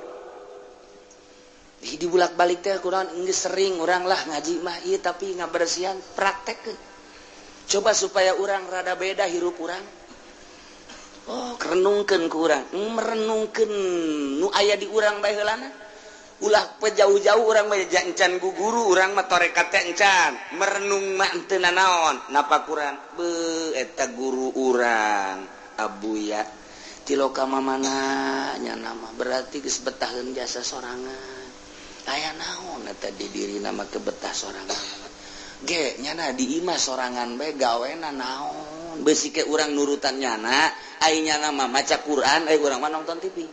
S1: di bulak-balik teh kurang geus sering urang lah ngaji mah ieu tapi ngabersihan praktekkeun coba supaya urang rada beda hirup urang oh renungkeun ku urang merenungkeun nu aya di urang bae heulana ulah pejauh-jauh urang bae encan guguru urang mah tarekat teh encan merenung mah teu nanaon napakuran beuh eta guru urang abuya ti loka mamana nya nama berarti geus betaheun jasa sorangan aya naon eta di dirina mah kebetah sorangan ge nyana di imah sorangan bae gawena naon beusi ke urang nurutan nyana ai nyana mah maca Quran ai urang mah nonton TV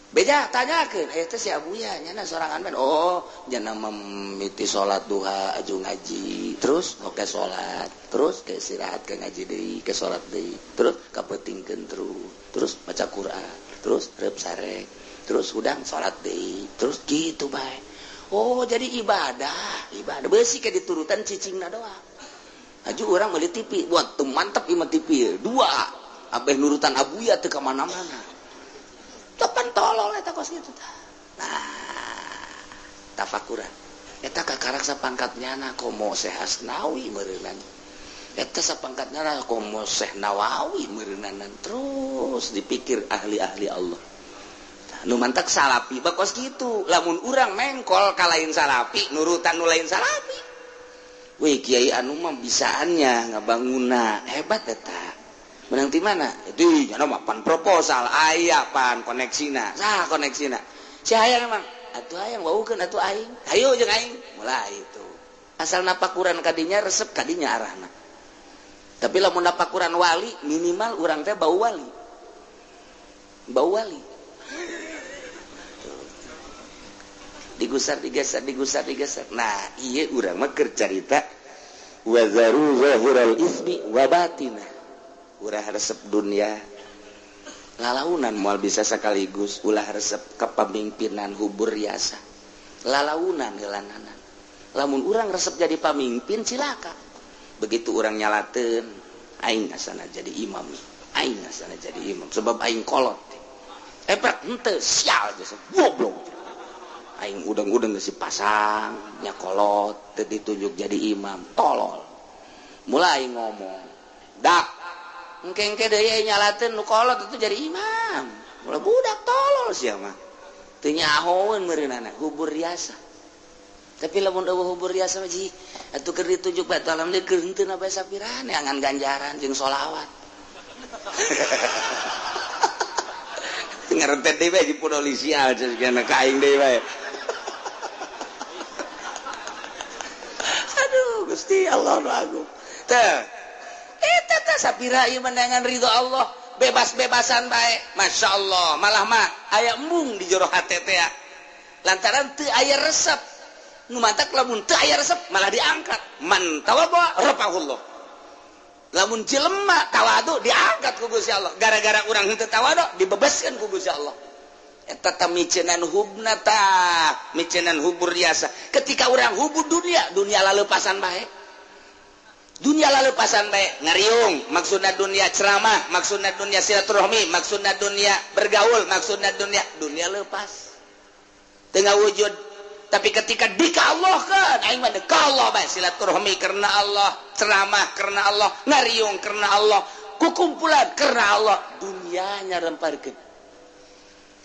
S1: beda tanyakeun eta si abuya nyana sorangan bae oh nyana mamiti salat duha aju ngaji terus oke salat terus ke istirahat ke ngaji deui ke salat deui terus kapetingkeun terus baca Quran terus reup sareng terus udang salat deui terus gitu bae oh jadi ibadah beusi ke diturutan cicingna doang aju urang meuli TV buat teu mantep ieu TV dua abeh nurutan abuya teu ka mana-mana tepan tolol eta kos kitu tah nah tafakuran eta kakarak sapangkatnya na komo Syekh Asnawi meureunan eta sapangkatnya na komo Syekh Nawawi meureunan terus dipikir ahli-ahli Allah nu mantak salapi bakos kitu lamun urang mengkol ka lain salapi nurutan nu lain salapi wih kiai anu mah bisaannya ngabanguna hebat eta menang di mana itu jangan pan proposal aya pan koneksina nah koneksina si hayang emang atuh hayang waukeun atuh aing hayu jeung aing mulai itu asal napakuran kadinya resep kadinya arahna tapi lamun napakuran wali minimal urang teh bau wali digusar digeser nah iya urang mah keur carita wa zaru zahiral ismi wa batina urang resep dunia lalaunan moal bisa sekaligus ulah resep kepemimpinan hubur riasa lalaunan gelananan lamun urang resep jadi pamimpin cilaka begitu urang nyalateun aing asana jadi imam sebab aing kolot epek henteu sial geus goblok aing udang-udang geus pasang nya kolot teu ditunjuk jadi imam tolol mulai ngomong dak engke-engke deui nyalateun nu kolot itu jadi imam ulah budak tolol sia mah teu nyahoeun meureunana hubur riasa tapi lamun eueuh hubur riasa mah ji atuh keur ditunjuk bae alhamdulillah keur henteu na bae sapirane angan ganjaran jeung sholawat ngerentet deui bae di polisial cenah ka aing deui bae aduh Gusti Allah nu agung teh eta teh sapira ieu menangan ridho Allah bebas-bebasan bae masyaallah malah mah aya embung di jero hate teh lantaran teu aya resep nu mantak lamun teu aya resep malah diangkat man tawadhu rafa'ullah lamun jelema tawadu diangkat ku Gusti Allah gara-gara urang henteu tawadu dibebaskeun ku Gusti Allah eta tah micenan hubna tah micenan hubur riasa ketika urang hubur dunia laleupasan bae ngariung maksudna dunia ceramah maksudna dunia silaturahmi maksudna dunia bergaul maksudna dunia leupas teu ngawujud tapi ketika dikallahkan aing mah dekallah bae silaturahmi karena Allah ceramah karena Allah ngariung karena Allah kukumpulan karena Allah dunianya remparkeun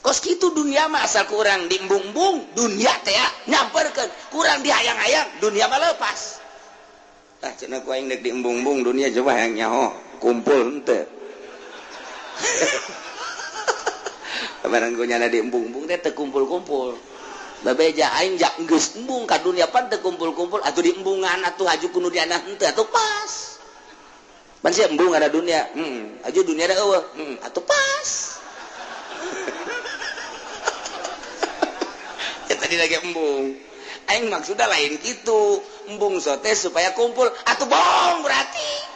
S1: kos kitu dunia mah asal kurang diembung-embung dunia teh nyamperkeun kurang dihayang-hayang dunia mah leupas tah cenah ku aing dek diembung-embung dunia coba hayang nyaho kumpul henteu barang ku nyana diembung-embung teh teu kumpul-kumpul babeja aing jak geus embung ka dunia pan teu kumpul-kumpul atuh diembungan atuh haju kuno diana henteu atuh pas pan sia embung ada dunia aju dunia da eueuh atuh pas ya tadi lagi embung aing maksudna lain kitu embung sote supaya kumpul atuh bohong berarti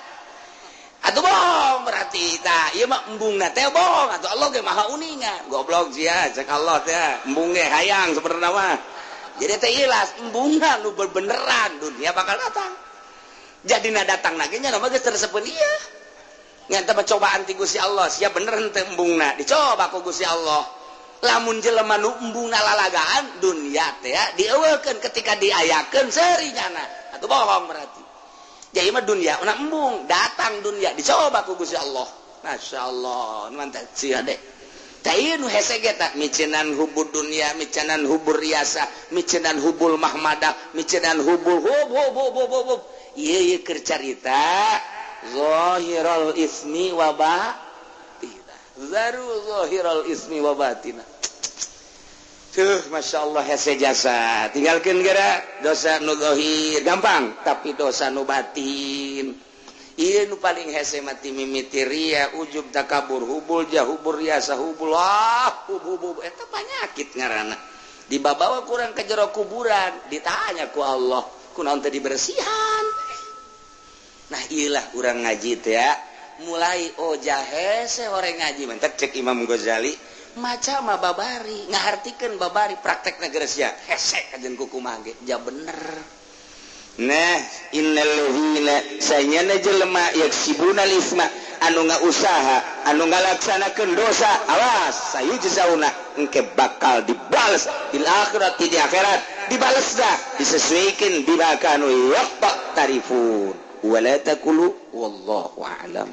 S1: tah ieu mah embungna teh bohong atuh Allah ge maha uningan goblok sia cek Allah teh embung ge hayang sebenarnya mah jadi teh ilas embungna nu beneran dunia bakal datang jadina datang lagi nya mah geus terseupeun ieu nya teh cobaan ti Gusti Allah sia bener henteu embungna dicoba ku Gusti Allah lamun jelema nu embungna lalagaan dunia teh dieuweukeun ketika diayakeun serinyana atuh bohong berarti jadi mah dunia una embung datang dunia dicoba ku Gusti Allah masyaallah mantap sia deh tah ieu nu hese ge tah micenan hubur dunia micenan hubur riasa micenan hubul mahmadah micenan hubul hub ieu keur carita zahirul ismi wa batina zaru zahirul ismi wa batina Masya Allah hese jasa tinggalkan gara dosa nu zahir gampang tapi dosa nu batin ieu nu paling hese mati mimiti ria ujub takabur hubul jahubur riasa hubul hubub eta panyakit ngaranna dibawa kurang ke jero kuburan ditanya ku Allah kunaon teh dibersihan nah ieulah urang ngaji teh ya mulai hese horeng ngaji mantap cek Imam Ghazali maca mah babari ngahartikeun babari praktek geus ya hese kajen kuku mage ja bener nah innal ladzina sayana jelema yaksibuna lisma anu ngausaha anu ngalaksanakeun dosa awas sayujzauna engke bakal dibales di akhirat di akhirat dibalesna disesuaikeun bima kanu yaqta tarifun wala taqulu wallahu a'lam